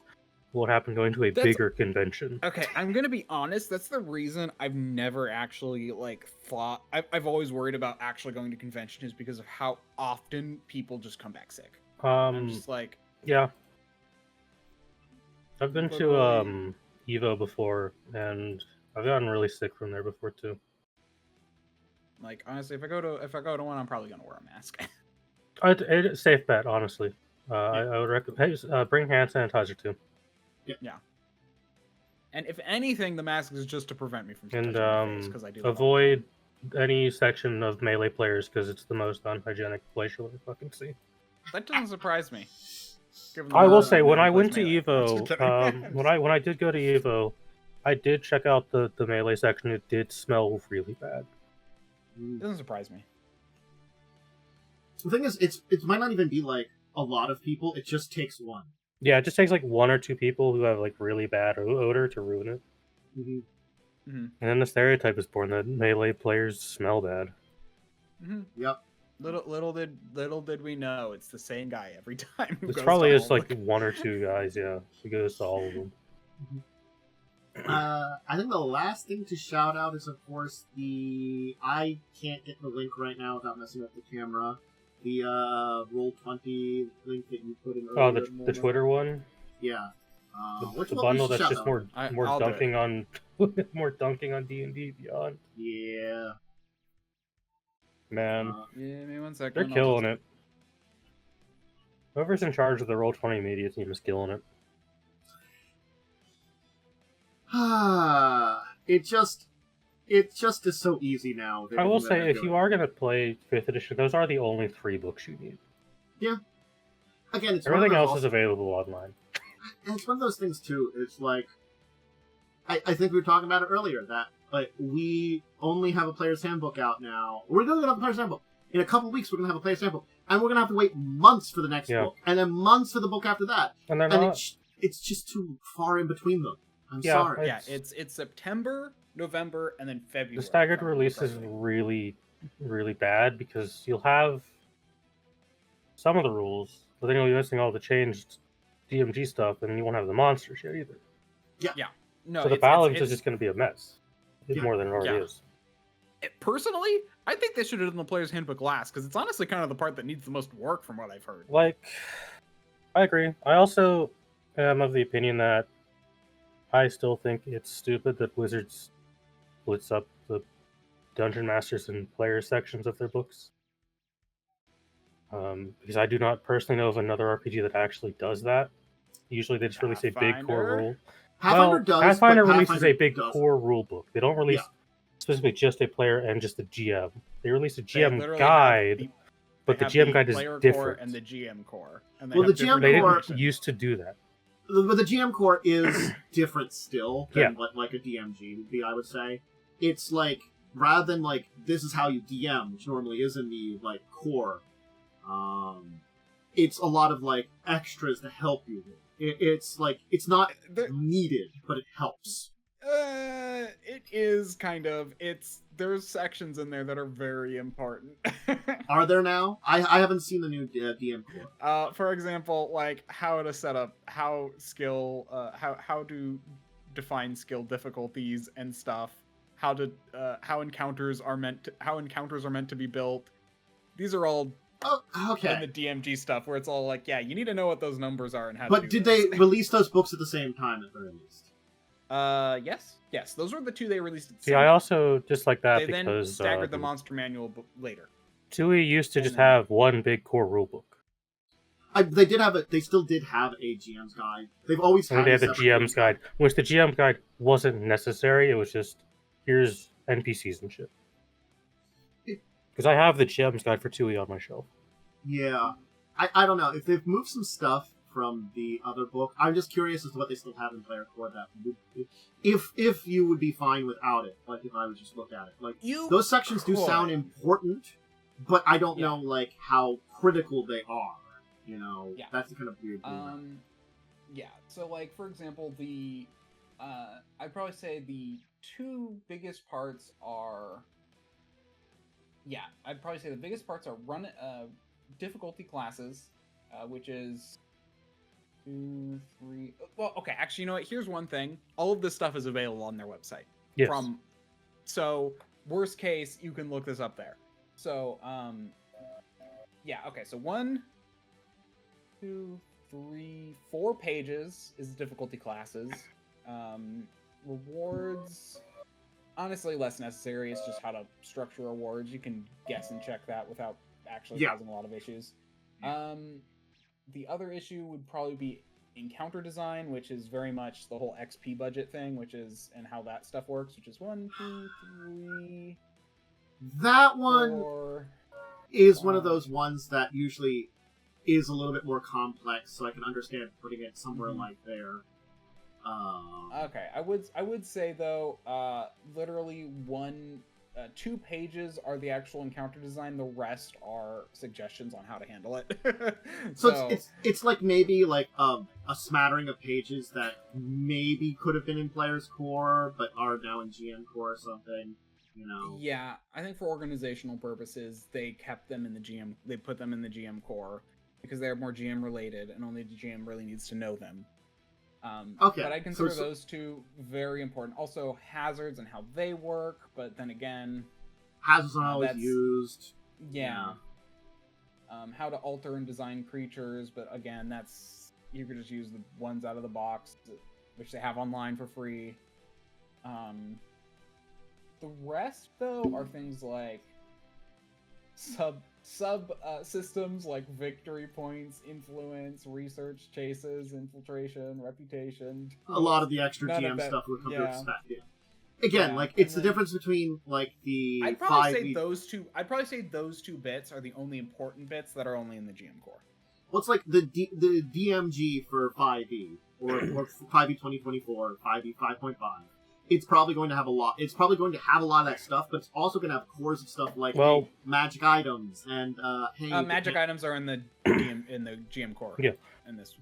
C: what happened going to a bigger convention.
A: Okay, I'm gonna be honest, that's the reason I've never actually, like, thought... I've always worried about actually going to convention is because of how often people just come back sick. I'm just like...
C: Yeah. I've been to Evo before, and I've gotten really sick from there before too.
A: Like, honestly, if I go to one, I'm probably gonna wear a mask.
C: It's a safe bet, honestly. I would recommend bring hand sanitizer too.
A: Yeah. And if anything, the mask is just to prevent me from touching my face, because I do.
C: Avoid any section of melee players because it's the most unhygienic place you'll ever fucking see.
A: That doesn't surprise me.
C: I will say, when I went to Evo, when I did go to Evo, I did check out the melee section. It did smell really bad.
A: It doesn't surprise me.
B: The thing is, it might not even be like a lot of people. It just takes one.
C: Yeah, it just takes like 1 or 2 people who have like really bad odor to ruin it.
B: Mm-hmm.
A: Mm-hmm.
C: And then the stereotype is born that melee players smell bad.
A: Mm-hmm.
B: Yep.
A: Little did we know it's the same guy every time.
C: It probably is like 1 or 2 guys. Yeah, he goes to all of them.
B: Mm-hmm. I think the last thing to shout out is, of course, I can't get the link right now without messing up the camera. The Roll20 link that you put in earlier.
C: Oh, the Twitter one?
B: Yeah.
C: The bundle that's just more dunking on more dunking on D&D Beyond.
B: Yeah.
C: Man.
A: Yeah, maybe 1 second.
C: They're killing it. Whoever's in charge of the Roll20 media team is killing it.
B: It just is so easy now.
C: I will say, if you are going to play 5th edition, those are the only 3 books you need.
B: Yeah. Again, it's
C: everything else is available online.
B: And it's one of those things too. It's like, I think we were talking about it earlier that like we only have a player's handbook out now. We're going to have a player's handbook in a couple weeks. We're going to have a player's handbook, and we're going to have to wait months for the next book, and then months for the book after that. And it's just too far in between them. I'm sorry.
A: Yeah, it's September, November, and then February.
C: The staggered release is really, really bad because you'll have some of the rules, but then you'll be missing all the changed DMG stuff, and you won't have the monster shit either.
A: Yeah. No.
C: So the balance is just going to be a mess. More than it already is.
A: Personally, I think they should have done the player's handbook last, because it's honestly kind of the part that needs the most work from what I've heard.
C: Like, I agree. I also am of the opinion that I still think it's stupid that Wizards splits up the Dungeon Masters and player sections of their books. Because I do not personally know of another RPG that actually does that. Usually they just release a big core rule. Pathfinder releases a big core rule book. They don't release specifically just a player and just a GM. They release a GM guide, but the GM guide is different.
A: And the GM core. And
B: well, the GM core
C: didn't used to do that.
B: But the GM core is different still than what like a DMG would be, I would say. It's like, rather than like, this is how you DM, which normally is in the like core, it's a lot of like extras to help you. It's like, it's not needed, but it helps.
A: It is kind of. There's sections in there that are very important.
B: Are there now? I haven't seen the new DM core.
A: For example, like how to set up, how to define skill difficulties and stuff. How encounters are meant to be built. These are all in the DMG stuff where it's all like, yeah, you need to know what those numbers are and how.
B: But did they release those books at the same time at the very least?
A: Yes. Those were the 2 they released.
C: See, I also just like that
A: they
C: because
A: then staggered the monster manual later.
C: TUI used to just have one big core rulebook.
B: They still did have a GM's guide. They've always had.
C: They had the GM's guide, which the GM guide wasn't necessary. It was just here's NPCs and shit. Because I have the GM's guide for TUI on my shelf.
B: Yeah, I don't know if they've moved some stuff from the other book. I'm just curious as to what they still have in Player Core that would, if you would be fine without it, like if I would just look at it. Like those sections do sound important, but I don't know like how critical they are. You know, that's the kind of weird thing.
A: So like for example, I'd probably say the 2 biggest parts are yeah, I'd probably say the biggest parts are difficulty classes, which is 2, 3. Well, okay, actually, you know what? Here's one thing. All of this stuff is available on their website.
C: Yes.
A: So worst case, you can look this up there. So, yeah, okay. So 1, 2, 3, 4 pages is difficulty classes. Rewards, honestly, less necessary. It's just how to structure rewards. You can guess and check that without actually causing a lot of issues. The other issue would probably be encounter design, which is very much the whole XP budget thing, and how that stuff works, which is 1, 2, 3.
B: That one
A: 4,
B: is one of those ones that usually is a little bit more complex, so I can understand putting it somewhere like there.
A: Okay, I would say though, literally 2 pages are the actual encounter design. The rest are suggestions on how to handle it.
B: so it's like maybe like a smattering of pages that maybe could have been in Player's Core but are now in GM Core or something. You know.
A: Yeah, I think for organizational purposes, they kept them in the GM. They put them in the GM Core because they're more GM related, and only the GM really needs to know them.
B: Okay,
A: but I consider those two very important. Also, hazards and how they work, but then again,
B: hazards are always used.
A: Yeah. How to alter and design creatures, but again, you could just use the ones out of the box, which they have online for free. The rest, though, are things like sub systems like victory points, influence, research, chases, infiltration, reputation.
B: A lot of the extra GM stuff would come to expect. Yeah. Again, like it's the difference between like the.
A: I'd probably say those two. I'd probably say those 2 bits are the only important bits that are only in the GM Core.
B: Well, it's like the DMG for 5e or 5e 2024, 5e 5.5. It's probably going to have a lot. It's probably going to have a lot of that stuff, but it's also going to have cores of stuff like magic items and
A: magic items are in the GM Core.
C: Yeah.
A: In this.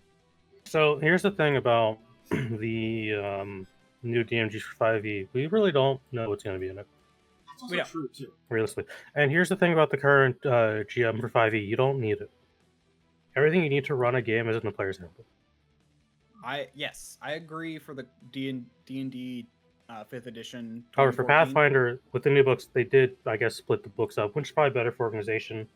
C: So here's the thing about the new DMG for 5e. We really don't know what's going to be in it.
B: That's also true too.
C: Realistically, and here's the thing about the current GM for 5e. You don't need it. Everything you need to run a game is in the player's handbook.
A: I agree for the D&D 5th edition.
C: However, for Pathfinder, with the new books, they did, I guess, split the books up, which is probably better for organization.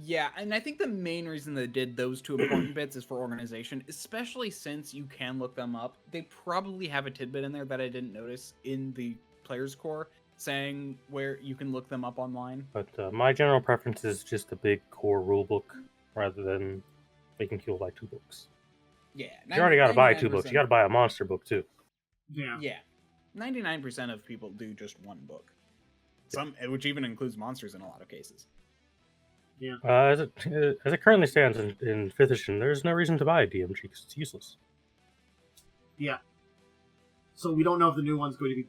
A: Yeah, and I think the main reason they did those 2 important bits is for organization, especially since you can look them up. They probably have a tidbit in there that I didn't notice in the Player's Core, saying where you can look them up online.
C: But my general preference is just a big core rulebook rather than making people buy 2 books.
A: Yeah.
C: You already got to buy 2 books. You got to buy a monster book, too.
B: Yeah.
A: Yeah. 99% of people do just 1 book. Which even includes monsters in a lot of cases.
B: Yeah.
C: As it currently stands in 5th edition, there's no reason to buy a DMG because it's useless.
B: Yeah. So we don't know if the new one's going to be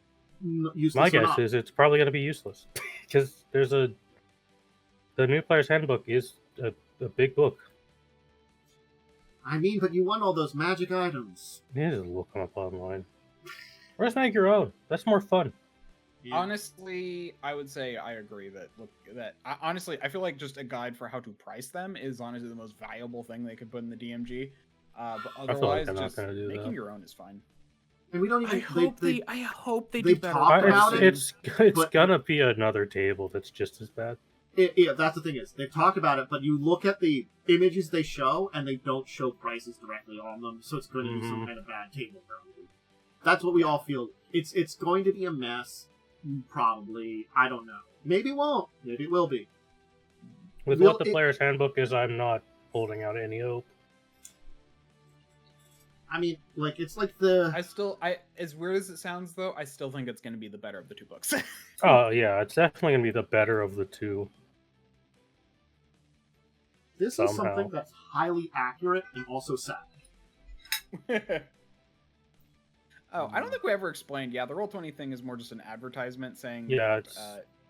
B: useless.
C: My guess is it's probably going to be useless because the new player's handbook is a big book.
B: I mean, but you want all those magic items.
C: You need to look them up online. Or just make your own. That's more fun.
A: Yeah. Honestly, I would say I agree honestly, I feel like just a guide for how to price them is honestly the most valuable thing they could put in the DMG. But otherwise, just making your own is fine.
B: And we don't even.
A: I hope they do better.
C: It's gonna be another table that's just as bad.
B: Yeah, that's the thing is they've talked about it, but you look at the images they show, and they don't show prices directly on them, so it's going to be some kind of bad table. Probably. That's what we all feel. It's going to be a mess, probably. I don't know. Maybe it won't. Maybe it will be.
C: With what the player's handbook is, I'm not holding out any hope.
B: I mean, like it's like
A: as weird as it sounds, though, I still think it's going to be the better of the 2 books.
C: Oh yeah, it's definitely going to be the better of the 2.
B: This is something that's highly accurate and also sad.
A: Oh, I don't think we ever explained. Yeah, the Roll20 thing is more just an advertisement saying.
C: Yeah,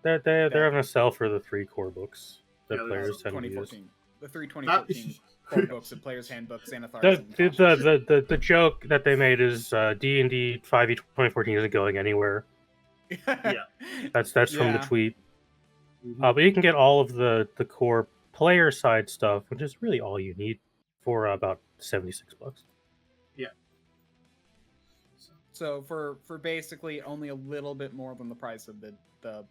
C: they're having a sell for the 3 core books that players tend to use.
A: The 3 2014 core books, the Player's Handbook, Santa
C: The joke that they made is D&D 5e 2014 isn't going anywhere.
B: Yeah,
C: that's from the tweet.
B: Mhm.
C: But you can get all of the core player side stuff, which is really all you need for about $76.
B: Yeah.
A: So for basically only a little bit more than the price of the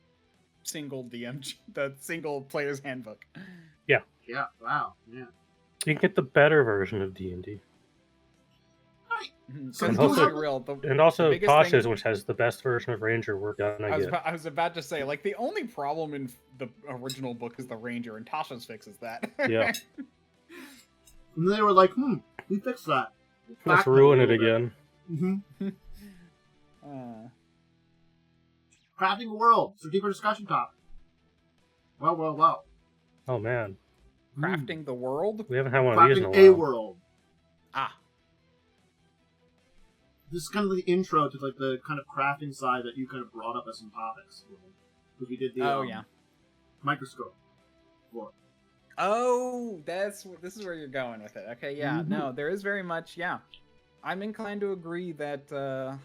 A: single DMG, the single player's handbook.
C: Yeah.
B: Yeah. Wow. Yeah.
C: You can get the better version of D&D.
B: So
C: And
B: we do
C: also-
B: have
A: real,
C: And also
A: biggest
C: Tasha's,
A: thing-
C: which has the best version of Ranger we're gonna get.
A: I was about to say, like, the only problem in the original book is the Ranger, and Tasha's fixes that.
C: Yeah.
B: And they were like, we fixed that.
C: Let's ruin it again.
B: Mm-hmm.
A: Uh,
B: Crafting a world. It's a deeper discussion topic. Well.
C: Oh man,
A: crafting the world?
C: we haven't had one of these in a
B: Crafting
C: while.
B: world.
A: Ah.
B: This is kind of the intro to like the kind of crafting side that you kind of brought up as some topics. Because we did the
A: Yeah.
B: microscope. World.
A: Oh, this is where you're going with it. Okay, yeah.
B: Mhm.
A: No, there is very much, yeah. I'm inclined to agree that,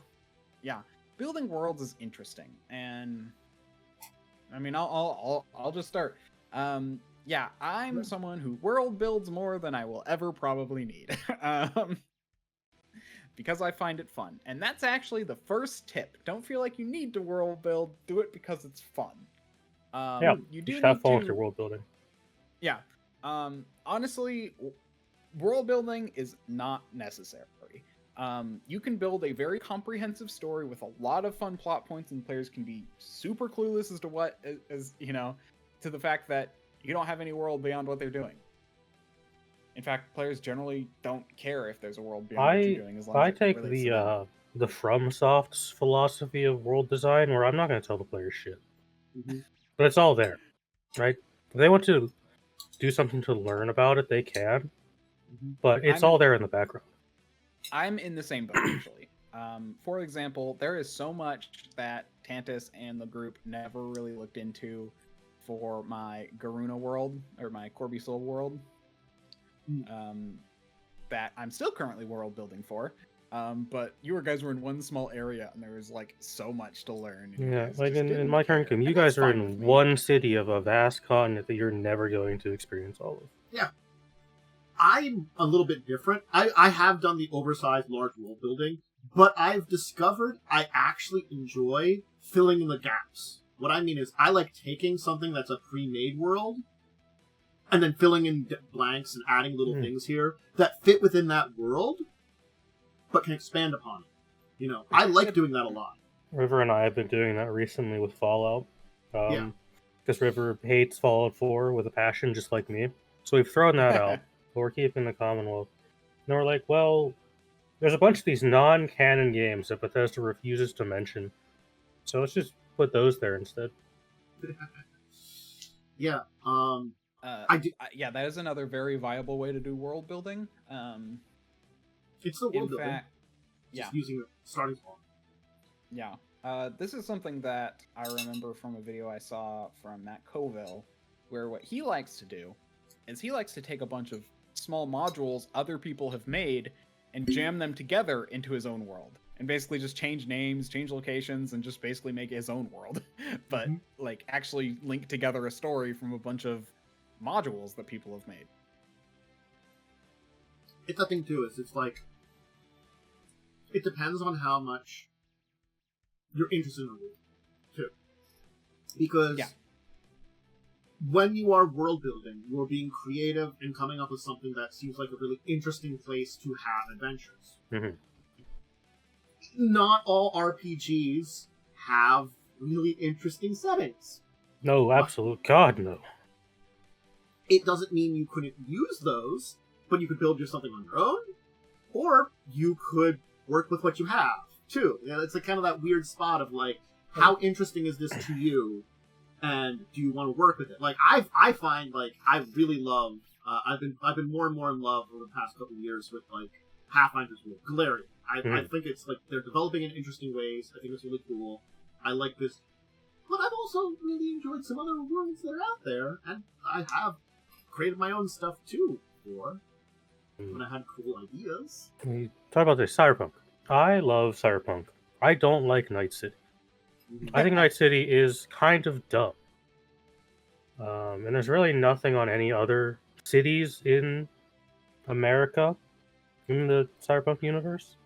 A: yeah, building worlds is interesting, and I mean, I'll just start. Yeah, I'm someone who world builds more than I will ever probably need, because I find it fun, and that's actually the first tip. Don't feel like you need to world build. Do it because it's fun.
C: Yeah,
A: you do
C: should have
A: need
C: fun
A: to,
C: with your world building.
A: Yeah. Honestly, world building is not necessary. You can build a very comprehensive story with a lot of fun plot points, and players can be super clueless as to what is, to the fact that you don't have any world beyond what they're doing. In fact, players generally don't care if there's a world beyond what you're doing, as long
C: I
A: as it
C: take
A: relates to them.
C: the FromSoft's philosophy of world design, where I'm not going to tell the players shit,
B: Mhm.
C: but it's all there, right? If they want to do something to learn about it, they can, but it's all there in the background.
A: I'm in the same boat, actually. For example, there is so much that Tantus and the group never really looked into for my Garuna world, or my Corby Soul world, that I'm still currently world building for. But you guys were in one small area, and there was, like, so much to learn. and you
C: Yeah,
A: guys
C: like
A: just
C: in
A: didn't
C: my
A: care,
C: current game, you
A: and
C: guys
A: that's
C: are
A: fine with
C: in
A: me.
C: one city of a vast continent that you're never going to experience all of.
B: Yeah. I'm a little bit different. I have done the oversized large world building, but I've discovered I actually enjoy filling in the gaps. What I mean is I like taking something that's a pre-made world and then filling in blanks and adding little things here that fit within that world but can expand upon it. I like doing that a lot.
C: River and I have been doing that recently with Fallout.
B: Yeah.
C: Because River hates Fallout 4 with a passion, just like me. So we've thrown that out. But we're keeping the Commonwealth. And we're like, well, there's a bunch of these non-canon games that Bethesda refuses to mention. So let's just put those there instead.
B: Yeah.
A: Yeah, that is another very viable way to do world building.
B: It's the world
A: In
B: building.
A: fact,
B: Just using a starting spawn.
A: Yeah. This is something that I remember from a video I saw from Matt Coville, where what he likes to do is he likes to take a bunch of small modules other people have made and jam them together into his own world. And basically just change names, change locations, and just basically make his own world. But, like, actually link together a story from a bunch of modules that people have made.
B: It's a thing, too, it's like, it depends on how much you're interested in the world, too. Because when you are world building, you're being creative and coming up with something that seems like a really interesting place to have adventures.
C: Mm-hmm.
B: Not all RPGs have really interesting settings.
C: No, absolute God, no.
B: It doesn't mean you couldn't use those, but you could build something on your own, or you could work with what you have, too. It's like kind of that weird spot of, like, how interesting is this to you, and do you want to work with it? Like, I find, like, I really love, I've been more and more in love over the past couple of years with, like, Pathfinder's world, Galarian. I think it's, like, they're developing in interesting ways. I think it's really cool. I like this. But I've also really enjoyed some other worlds that are out there, and I have created my own stuff, too, before, when I had cool ideas.
C: We talk about this, Cyberpunk. I love Cyberpunk. I don't like Night City. I think Night City is kind of dumb. And there's really nothing on any other cities in America in the Cyberpunk universe.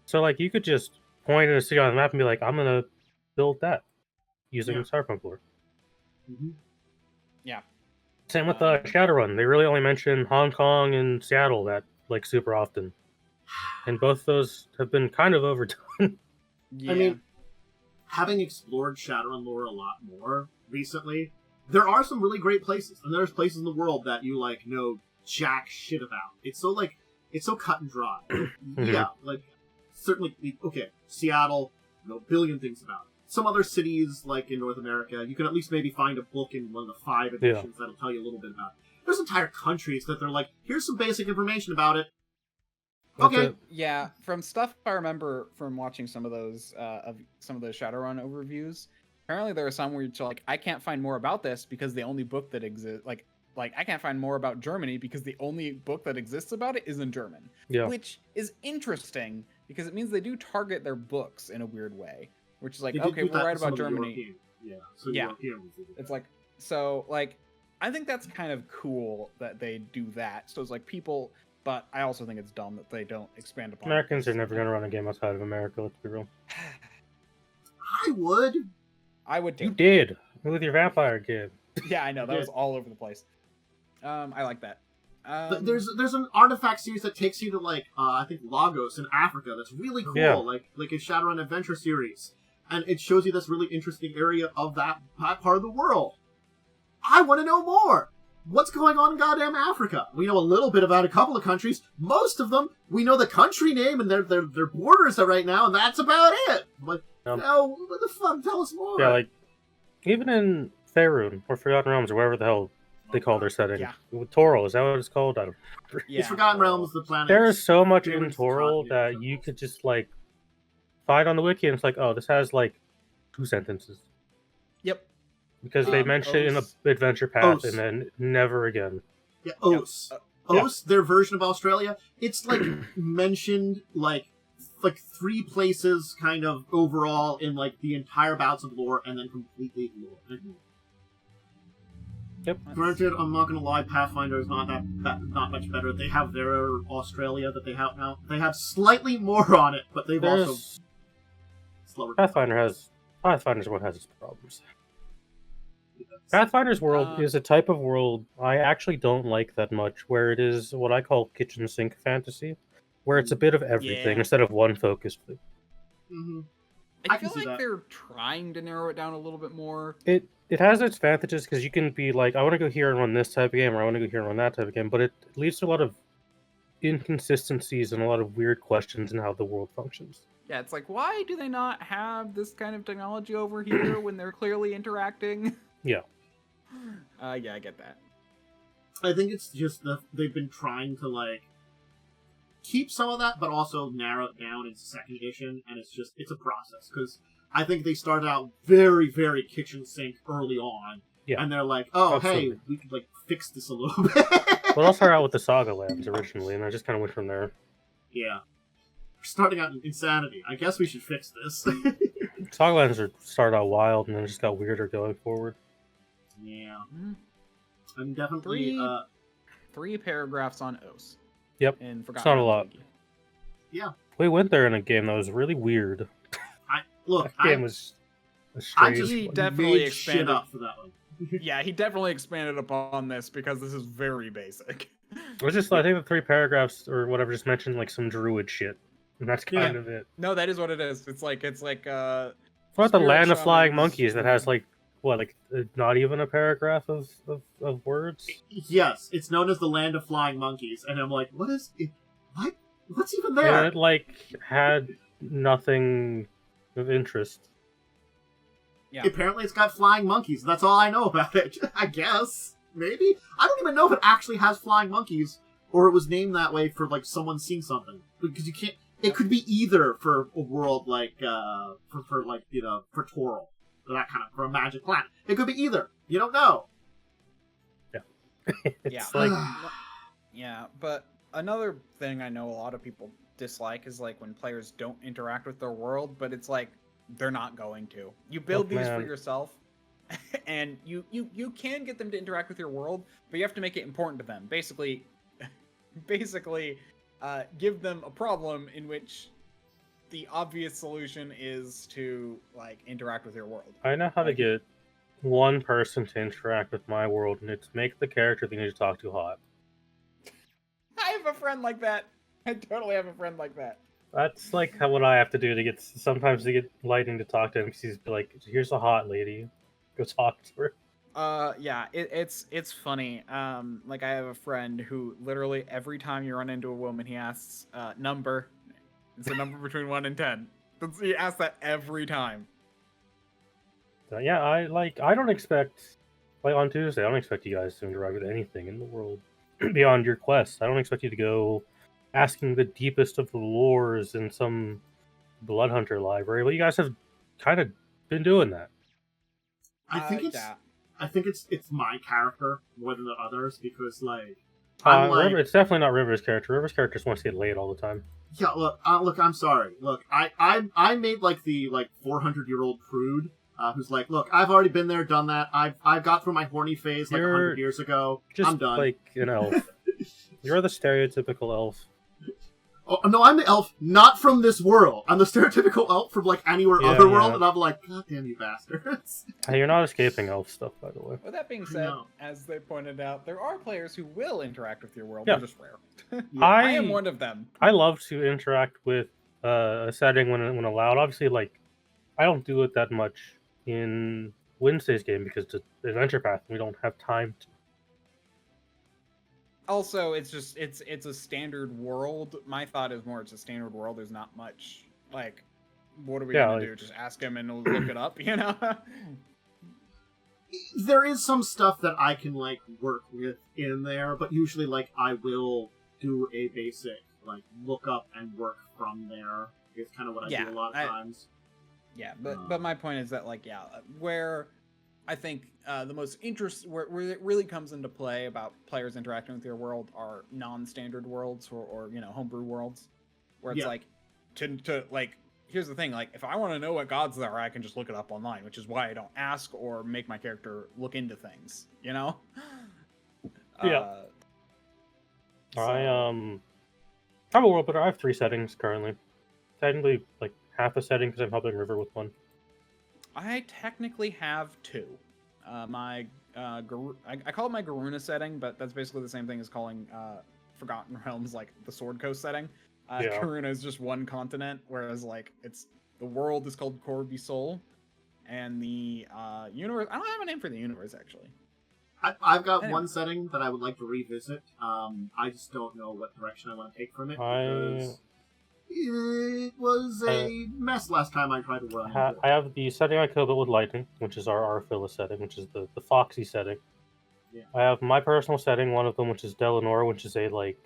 C: So like you could just point at a city on the map and be like, I'm gonna build that using Cyberpunk lore.
B: Mm-hmm.
A: Yeah.
C: Same with Shadowrun. They really only mention Hong Kong and Seattle that like super often, and both those have been kind of overdone.
A: Yeah.
B: I mean, having explored Shadowrun lore a lot more recently, there are some really great places, and there's places in the world that you like know jack shit about. It's so cut and dry. Yeah, like certainly okay, Seattle, know a billion things about it. Some other cities like in North America, you can at least maybe find a book in one of the 5 editions that'll tell you a little bit about it. There's entire countries that they're like, here's some basic information about it. Okay.
A: Yeah, from stuff I remember from watching some of those Shadowrun overviews, apparently there are some where you're like, I can't find more about this because the only book that exists, like I can't find more about Germany because the only book that exists about it is in German.
C: Yeah.
A: Which is interesting because it means they do target their books in a weird way, which is like,
B: They
A: okay, we'll write about Germany.
B: Yeah.
A: It's like, so like, I think that's kind of cool that they do that. So it's like people. But I also think it's dumb that they don't expand upon
C: Americans are never going to run a game outside of America, let's be real.
B: I would.
A: I would too.
C: You did. With your vampire kid.
A: Yeah, I know. That was all over the place. I like that.
B: There's an artifact series that takes you to like I think Lagos in Africa that's really cool, like a Shadowrun Adventure series, and it shows you this really interesting area of that part of the world. I want to know more. What's going on in goddamn Africa? We know a little bit about a couple of countries. Most of them, we know the country name and their borders are right now, and that's about it. But no, what the fuck? Tell us more.
C: Yeah, like even in Faerun or Forgotten Realms or wherever the hell they call their setting.
A: Yeah.
C: Toral, is that what it's called? I don't remember.
B: Yeah. It's Forgotten Realms, the planet.
C: There is so much in Toral that you could just like find on the wiki and it's like, oh, this has like 2 sentences.
A: Yep.
C: Because they mention it in an adventure path and then never again.
B: Yeah, Os. Os, their version of Australia, it's like mentioned like 3 places kind of overall in like the entire bouts of lore and then completely ignored.
C: Yep.
B: Granted, I'm not gonna lie, Pathfinder is not not much better. They have their Australia that they have now. They have slightly more on it, but they've also slower.
C: Pathfinder's world has its problems. Pathfinder's world is a type of world I actually don't like that much, where it is what I call kitchen sink fantasy, where it's a bit of everything instead of one focus.
B: Mm-hmm.
A: I feel like they're trying to narrow it down a little bit more.
C: It has its advantages because you can be like, I want to go here and run this type of game, or I want to go here and run that type of game, but it leads to a lot of inconsistencies and a lot of weird questions in how the world functions.
A: Yeah, it's like, why do they not have this kind of technology over here when they're clearly interacting?
C: Yeah.
A: Yeah, I get that.
B: I think it's just they've been trying to like keep some of that, but also narrow it down into 2nd edition, and it's a process because I think they started out very, very kitchen sink early on, and they're like, oh, hey, we could like fix this a little bit.
C: Well, I'll start out with the Saga Lands originally, and I just kind of went from there.
B: Yeah, we're starting out in Insanity. I guess we should fix this.
C: Saga Lands started out wild, and then just got weirder going forward.
B: Yeah, I'm definitely
A: 3 paragraphs on Os.
C: Yep, it's not a lot.
B: Yeah,
C: we went there in a game that was really weird.
B: That
C: game was
A: he definitely expanded
B: up for that one.
A: Yeah, he definitely expanded upon this because this is very basic.
C: It was just, I think the 3 paragraphs or whatever just mentioned like some druid shit, and that's kind of it.
A: No, that is what it is. It's like
C: what about the Land of Flying Monkeys that has like not even a paragraph of words?
B: Yes, it's known as the Land of Flying Monkeys, and I'm like, what is it? What? What's even there?
C: And it like had nothing of interest.
A: Yeah.
B: Apparently it's got flying monkeys. That's all I know about it. I guess. Maybe? I don't even know if it actually has flying monkeys, or it was named that way for like someone seeing something. Because you can't... It could be either for a world like, for Toral. For that kind of... For a magic planet. It could be either. You don't know.
C: Yeah.
A: It's
C: like...
A: Yeah, but another thing I know a lot of people dislike is like when players don't interact with their world, but it's like they're not going to. You build these for yourself, and you can get them to interact with your world, but you have to make it important to them. Basically, give them a problem in which the obvious solution is to like interact with your world.
C: I know how to get one person to interact with my world, and it's make the character they need to talk to hot.
A: I have a friend like that. I totally have a friend like that.
C: That's like what I have to do to get Lightning to talk to him, because he's like, "Here's a hot lady, go talk to her."
A: Yeah, it's funny. Like I have a friend who literally every time you run into a woman, he asks number. It's a number between 1 and 10. He asks that every time.
C: Yeah, I don't expect, like on Tuesday, I don't expect you guys to interact with anything in the world beyond your quest. I don't expect you to go asking the deepest of the lores in some Blood Hunter library. Well, you guys have kind of been doing that.
B: I think it's my character more than the others, because like
C: it's definitely not River's character. River's character just wants to get laid all the time.
B: Yeah, look, I'm sorry. Look, I made like the 400-year-old prude who's like, look, I've already been there, done that. I've got through my horny phase like 100 years ago. I'm done.
C: Like an elf. You're the stereotypical elf.
B: Oh no, I'm the elf not from this world. I'm the stereotypical elf from like anywhere other world, and I'm like, God damn you bastards.
C: Hey, you're not escaping elf stuff, by the way.
A: With that being said, as they pointed out, there are players who will interact with your world.
C: Yeah.
A: They're just rare. I am one of them. I
C: love to interact with a setting when allowed. Obviously, like I don't do it that much in Wednesday's game because it's an adventure path and we don't have time to.
A: Also, it's a standard world. My thought is more it's a standard world. There's not much like, what are we gonna do? Just ask him and look it up, you know?
B: There is some stuff that I can like work with in there, but usually like I will do a basic like look up and work from there. It's kind of what I do a lot of times.
A: Yeah, but my point is that like where I think the most interest where it really comes into play about players interacting with your world are non-standard worlds or you know homebrew worlds, where it's like to like here's the thing, like if I want to know what gods there are, I can just look it up online, which is why I don't ask or make my character look into things, you know?
C: Yeah. I have a world, but I have 3 settings currently. Technically, like half a setting because I'm helping River with one.
A: I technically have 2. I call it my Garuna setting, but that's basically the same thing as calling Forgotten Realms like the Sword Coast setting. Garuna is just one continent, whereas like the world is called Corby Soul, and the universe. I don't have a name for the universe actually.
B: I've got one setting that I would like to revisit. I just don't know what direction I want to take from it because it was a mess last time I tried to run.
C: I have the setting I co-built with Lightning, which is our Arphila setting, which is the Foxy setting.
B: Yeah.
C: I have my personal setting, one of them, which is Delanor, which is a like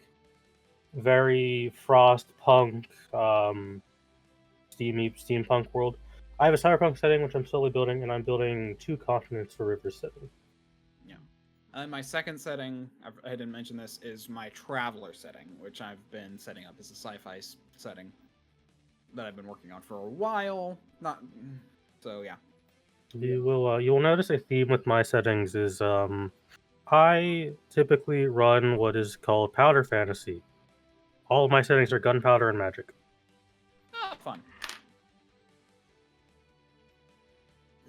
C: very frostpunk, steampunk world. I have a cyberpunk setting, which I'm slowly building, and I'm building 2 continents for River's setting.
A: Yeah. My second setting, I didn't mention this, is my Traveler setting, which I've been setting up as a sci-fi setting that I've been working on for a while. So yeah.
C: You will notice a theme with my settings is I typically run what is called powder fantasy. All of my settings are gunpowder and magic.
A: Ah, fun.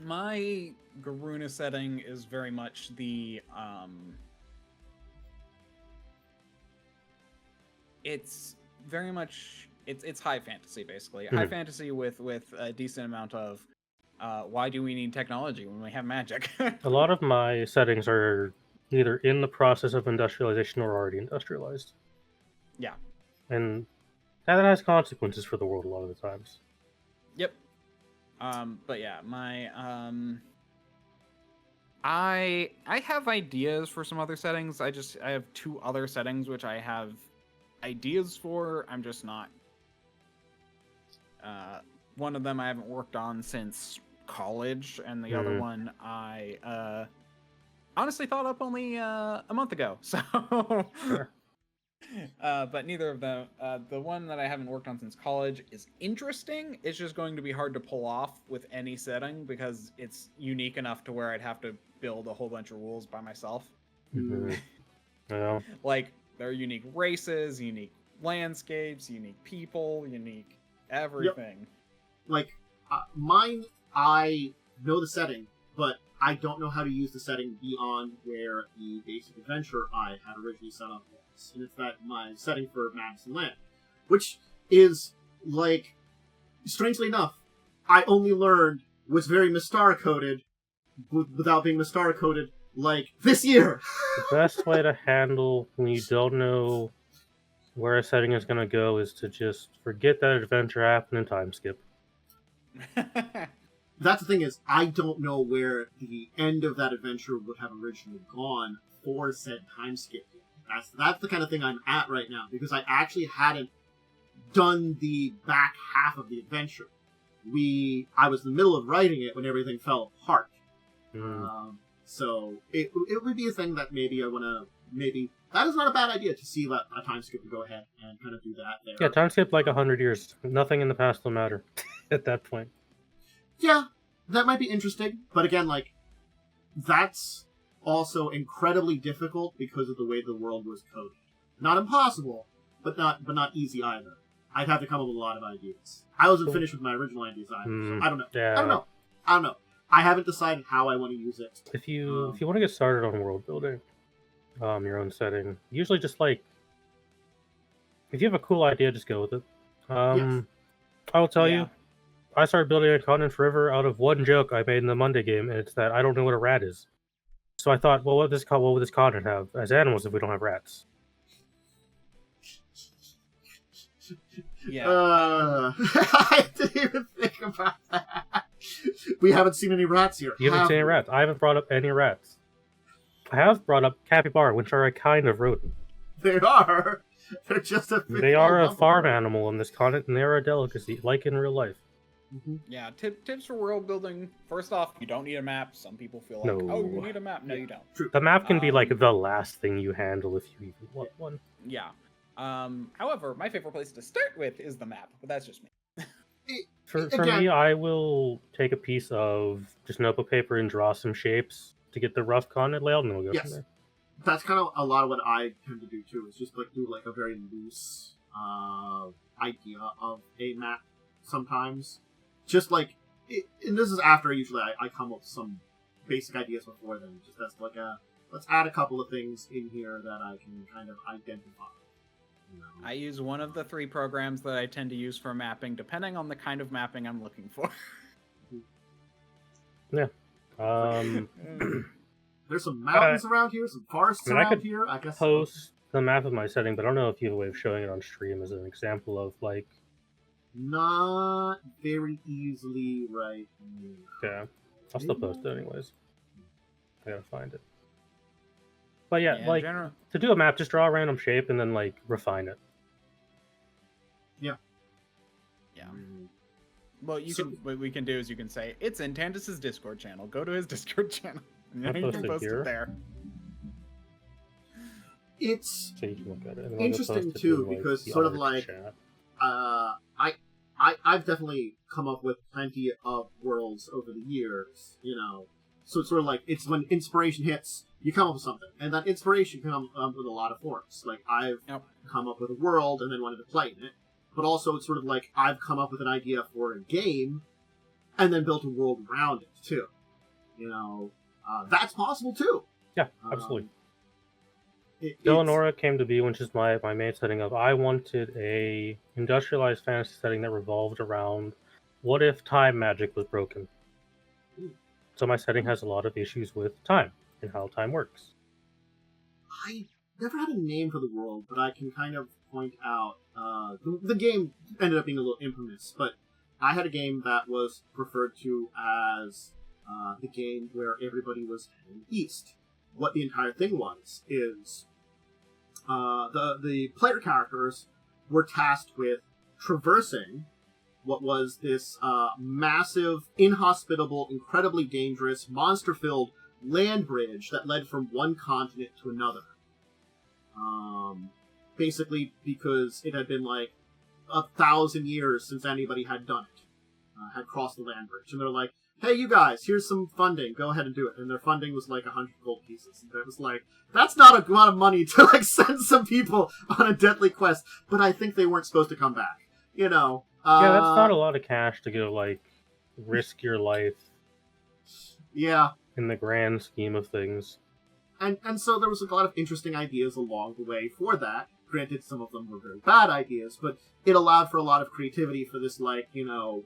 A: My Garuna setting is very much the it's very much it's high fantasy basically. High fantasy with a decent amount of why do we need technology when we have magic?
C: A lot of my settings are either in the process of industrialization or already industrialized.
A: Yeah.
C: And that has consequences for the world a lot of the times.
A: Yep. But yeah, my I have ideas for some other settings. I have 2 other settings which I have ideas for. I'm just not one of them I haven't worked on since college, and the other one I honestly thought up only a month ago. So
C: Sure.
A: But neither of them. The one that I haven't worked on since college is interesting. It's just going to be hard to pull off with any setting because it's unique enough to where I'd have to build a whole bunch of rules by myself.
C: Mm-hmm. Yeah.
A: Like, there are unique races, unique landscapes, unique people, unique everything.
B: Yep. Like, mine, I know the setting, but I don't know how to use the setting beyond where the basic adventure I had originally set up was. And it's that my setting for Madison Land, which is, like, strangely enough, I only learned was very Mistar-coded without being Mistar-coded, like, this year!
C: The best way to handle when you don't know where a setting is going to go is to just forget that adventure happened and time skip.
B: That's the thing is, I don't know where the end of that adventure would have originally gone for said time skip. That's the kind of thing I'm at right now, because I actually hadn't done the back half of the adventure. I was in the middle of writing it when everything fell apart. So it would be a thing that maybe I want to, that is not a bad idea to see a time skip to go ahead and kind of do that there.
C: Yeah, time skip like 100 years. Nothing in the past will matter at that point.
B: Yeah, that might be interesting, but again, like, that's also incredibly difficult because of the way the world was coded. Not impossible, but not easy either. I'd have to come up with a lot of ideas. I wasn't finished with my original ideas either, so I don't know.
C: Yeah.
B: I don't know. I haven't decided how I want to use it.
C: If you want to get started on world building, your own setting, usually just like, if you have a cool idea, just go with it.
B: Yes.
C: I will tell you, I started building a continent forever out of one joke I made in the Monday game, and it's that I don't know what a rat is. So I thought, well, what would this continent have as animals if we don't have rats?
A: Yeah.
B: I didn't even think about that. We haven't seen any rats here.
C: You haven't seen any rats. I haven't brought up any rats. I have brought up capybara, which are a kind of rodent.
B: They are. They're just a.
C: They are a farm animal in this continent, and they are a delicacy, like in real life.
B: Mm-hmm.
A: Yeah, tips for world building. First off, you don't need a map. Some people feel like, oh, you need a map. No, you don't.
B: True.
C: The map can be like the last thing you handle if you even want one.
A: Yeah. However, my favorite place to start with is the map, but that's just me.
C: For me, I will take a piece of just notebook paper and draw some shapes to get the rough continent layout, and then we'll go from there.
B: That's kind of a lot of what I tend to do too. Is just like do like a very loose idea of a map sometimes. Just like, and this is after usually I come up with some basic ideas before then. Just as like let's add a couple of things in here that I can kind of identify. You know?
A: I use one of the 3 programs that I tend to use for mapping, depending on the kind of mapping I'm looking for.
C: Yeah.
B: There's some mountains around here, some forests around here. I guess
C: post the map of my setting, but I don't know if you have a way of showing it on stream as an example of like.
B: Not very easily right now.
C: Yeah, I'll still post it anyways. I gotta find it. But yeah, like to do a map, just draw a random shape and then like refine it.
B: Yeah.
A: Yeah. Well, what we can do is you can say it's in Tandis's Discord channel. Go to his Discord channel. And you can post it there.
B: It's
C: so you can look at it.
B: interesting too because sort of like I've definitely come up with plenty of worlds over the years, you know. So it's sort of like it's when inspiration hits, you come up with something, and that inspiration can come up with a lot of forms. Like I've come up with a world and then wanted to play in it, but also it's sort of like I've come up with an idea for a game, and then built a world around it too. You know, that's possible too.
C: Yeah, absolutely. Eleonora came to be, which is my main setting of I wanted a industrialized fantasy setting that revolved around what if time magic was broken. So my setting has a lot of issues with time and how time works.
B: I never had a name for the world, but I can kind of point out the game ended up being a little infamous, but I had a game that was referred to as the game where everybody was heading east. What the entire thing was is the player characters were tasked with traversing what was this massive, inhospitable, incredibly dangerous, monster-filled land bridge that led from one continent to another. basically because it had been like 1,000 years since anybody had done it, had crossed the land bridge. And they're like, hey, you guys, here's some funding. Go ahead and do it. And their funding was like 100 gold pieces. And it was like, that's not a lot of money to like send some people on a deadly quest. But I think they weren't supposed to come back. You know.
C: Yeah, that's not a lot of cash to go like risk your life.
B: Yeah.
C: In the grand scheme of things.
B: And so there was a lot of interesting ideas along the way for that. Granted, some of them were very bad ideas, but it allowed for a lot of creativity for this, like, you know,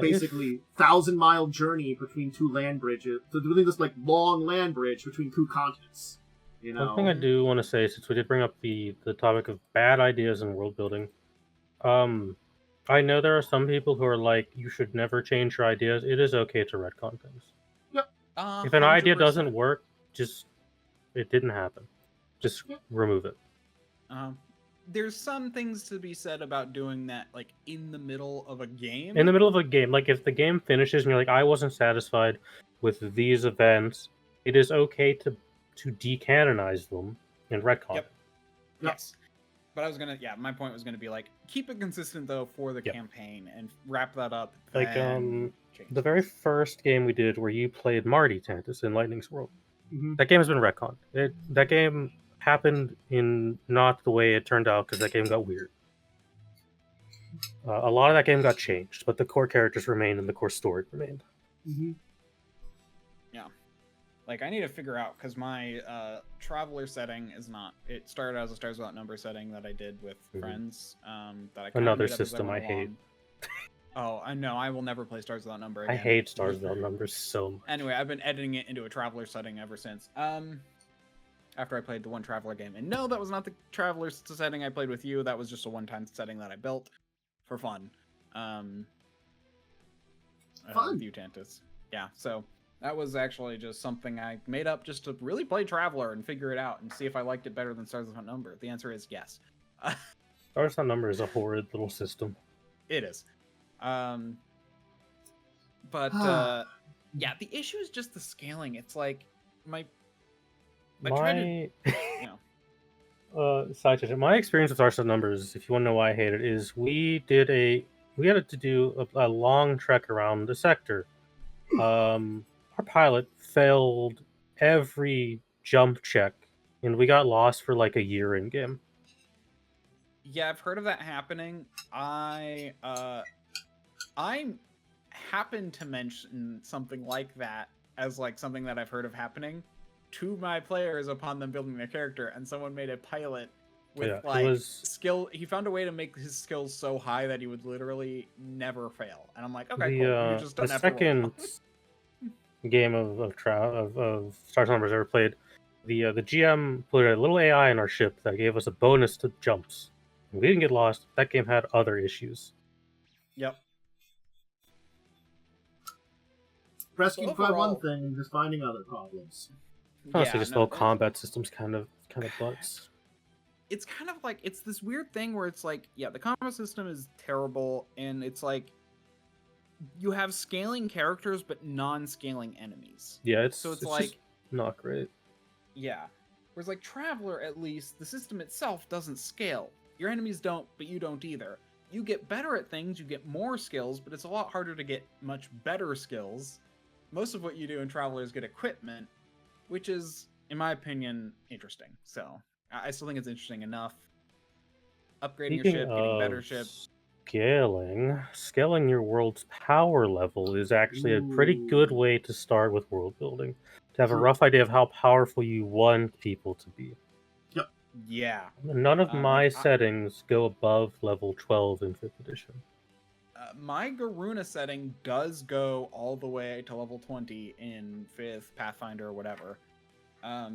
B: basically 1,000-mile journey between two land bridges, between this like long land bridge between two continents. You know,
C: one thing I do want to say, since we did bring up the topic of bad ideas in world building, I know there are some people who are like, you should never change your ideas. It is okay to retcon things.
B: Yep.
C: If an idea doesn't work, just it didn't happen. Just remove it.
A: There's some things to be said about doing that, like, in the middle of a game.
C: In the middle of a game. Like, if the game finishes and you're like, I wasn't satisfied with these events, it is okay to decanonize them and retcon.
A: Yep. Yes. But I was gonna, my point was gonna be, like, keep it consistent, though, for the campaign, and wrap that up.
C: Like, the very first game we did where you played Marty Tantus in Lightning's World, that game has been retconned. That game happened in not the way it turned out because that game got weird. A lot of that game got changed, but the core characters remained and the core story remained.
A: Yeah. Like, I need to figure out, because my Traveler setting is not... It started as a Stars Without Number setting that I did with friends. That I
C: Another system I hate.
A: Oh, I know. I will never play Stars Without Number again.
C: I hate Stars Without Numbers so much.
A: Anyway, I've been editing it into a Traveler setting ever since. After I played the one Traveler game. And no, that was not the Traveler setting I played with you. That was just a one-time setting that I built for fun.
B: Fun?
A: With you, Tantus. Yeah, so that was actually just something I made up just to really play Traveler and figure it out and see if I liked it better than Stars Without Number. The answer is yes.
C: Stars Without Number is a horrid little system.
A: It is. Yeah, the issue is just the scaling. It's like my
C: side tangent. My experience with Stars Without Numbers, if you want to know why I hate it, is we had to do a long trek around the sector. Our pilot failed every jump check, and we got lost for like a year in game.
A: Yeah, I've heard of that happening. I happened to mention something like that as like something that I've heard of happening to my players upon them building their character, and someone made a pilot with skill. He found a way to make his skills so high that he would literally never fail. And I'm like, okay, cool. You just don't have to roll.
C: Game of Stars Numbers I ever played, the GM put a little AI in our ship that gave us a bonus to jumps. We didn't get lost. That game had other issues.
A: Yep.
B: Rescued by one thing and just finding other problems.
C: Honestly, just the whole combat system's kind of butts.
A: It's kind of like, it's this weird thing where it's like, the combat system is terrible, and it's like, you have scaling characters, but non-scaling enemies.
C: Yeah, it's
A: like,
C: just not great.
A: Yeah. Whereas like Traveler, at least, the system itself doesn't scale. Your enemies don't, but you don't either. You get better at things, you get more skills, but it's a lot harder to get much better skills. Most of what you do in Traveler is get equipment, which is, in my opinion, interesting. So, I still think it's interesting enough. Upgrading your ship, getting better ships.
C: Scaling your world's power level is actually a pretty good way to start with world building. To have a rough idea of how powerful you want people to be.
B: Yep.
A: Yeah.
C: None of my settings go above level 12 in 5th edition.
A: My Garuna setting does go all the way to level 20 in 5th Pathfinder or whatever.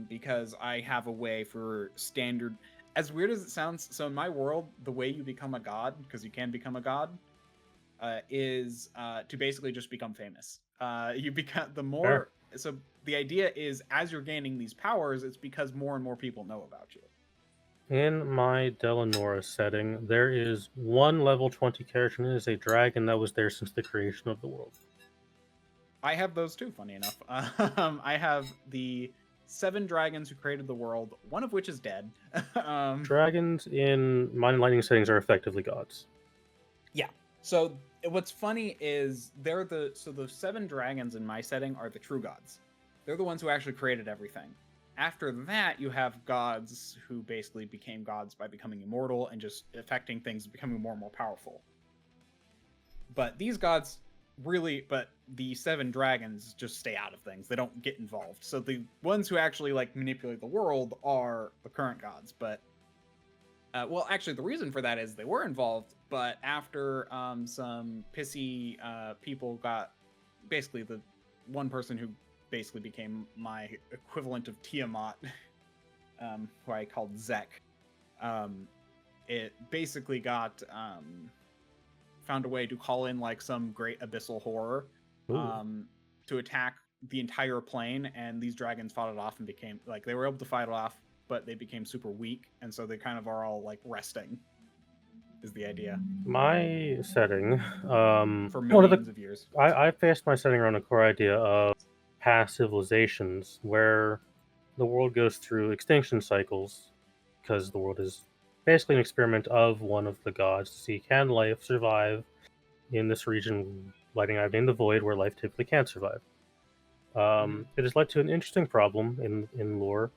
A: Because I have a way for standard... As weird as it sounds, so in my world, the way you become a god, because you can become a god, is to basically just become famous. You become the more... Sure. So the idea is, as you're gaining these powers, it's because more and more people know about you.
C: In my Delanora setting, there is one level 20 character, and it is a dragon that was there since the creation of the world.
A: I have those too, funny enough. I have the 7 dragons who created the world, one of which is dead.
C: Dragons in Mind and Lightning settings are effectively gods.
A: Yeah. So what's funny is the 7 dragons in my setting are the true gods. They're the ones who actually created everything. After that, you have gods who basically became gods by becoming immortal and just affecting things, becoming more and more powerful. But these gods but the 7 dragons just stay out of things. They don't get involved. So the ones who actually like manipulate the world are the current gods. But well, actually, the reason for that is they were involved, but after some pissy people got basically the one person who basically became my equivalent of Tiamat, who I called Zek. It basically got found a way to call in like some great abyssal horror to attack the entire plane, and these dragons fought it off and became like they were able to fight it off, but they became super weak, and so they kind of are all like resting. Is the idea.
C: My setting,
A: for millions of years.
C: I based my setting around a core idea of past civilizations where the world goes through extinction cycles because the world is basically an experiment of one of the gods to see can life survive in this region, lighting I've named the void, where life typically can't survive. It has led to an interesting problem in lore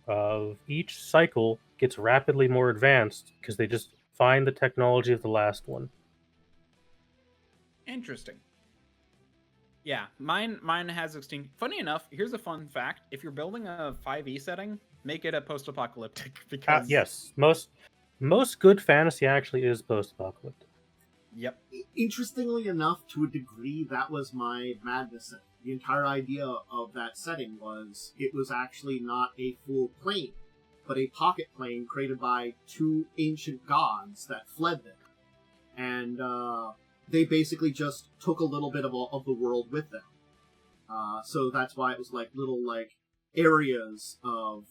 C: of each cycle gets rapidly more advanced because they just find the technology of the last one.
A: Interesting. Yeah, mine has extinct. Funny enough, here's a fun fact: if you're building a 5e setting, make it a post-apocalyptic because
C: yes, most good fantasy actually is post-apocalyptic.
A: Yep.
B: Interestingly enough, to a degree, that was my madness setting. The entire idea of that setting was it was actually not a full plane, but a pocket plane created by 2 ancient gods that fled them. And they basically just took a little bit of the world with them. So that's why it was like little like areas of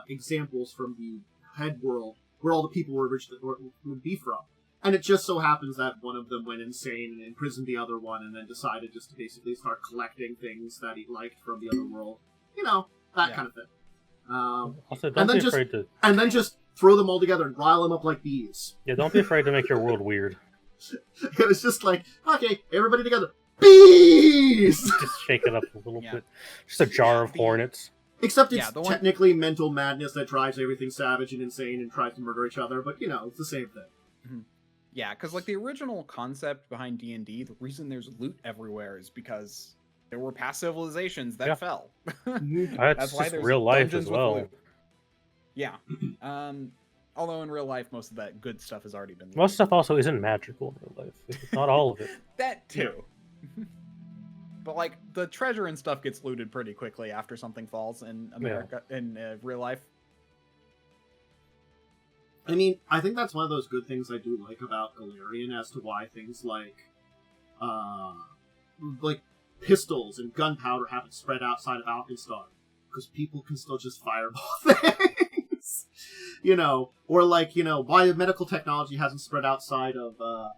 B: examples from the head world where all the people were originally would be from. And it just so happens that one of them went insane and imprisoned the other one, and then decided just to basically start collecting things that he liked from the other world. You know, that kind of thing.
C: Also, don't be afraid to...
B: And then just throw them all together and rile them up like bees.
C: Yeah, don't be afraid to make your world weird.
B: It was just like, okay, everybody together. Bees!
C: Just shake it up a little bit. Just a jar of hornets.
B: Except it's technically mental madness that drives everything savage and insane and tries to murder each other, but, you know, it's the same thing.
A: Mm-hmm. Yeah, because, like, the original concept behind D&D, the reason there's loot everywhere is because there were past civilizations that fell.
C: That's why there's real life as well.
A: Yeah. Although in real life, most of that good stuff has already been looted.
C: Most stuff also isn't magical in real life. Not all of it.
A: That, too. But, like, the treasure and stuff gets looted pretty quickly after something falls in America, in real life.
B: I mean, I think that's one of those good things I do like about Golarion as to why things like pistols and gunpowder haven't spread outside of Alkenstar. Because people can still just fireball things. You know, or like, you know, why the medical technology hasn't spread outside of,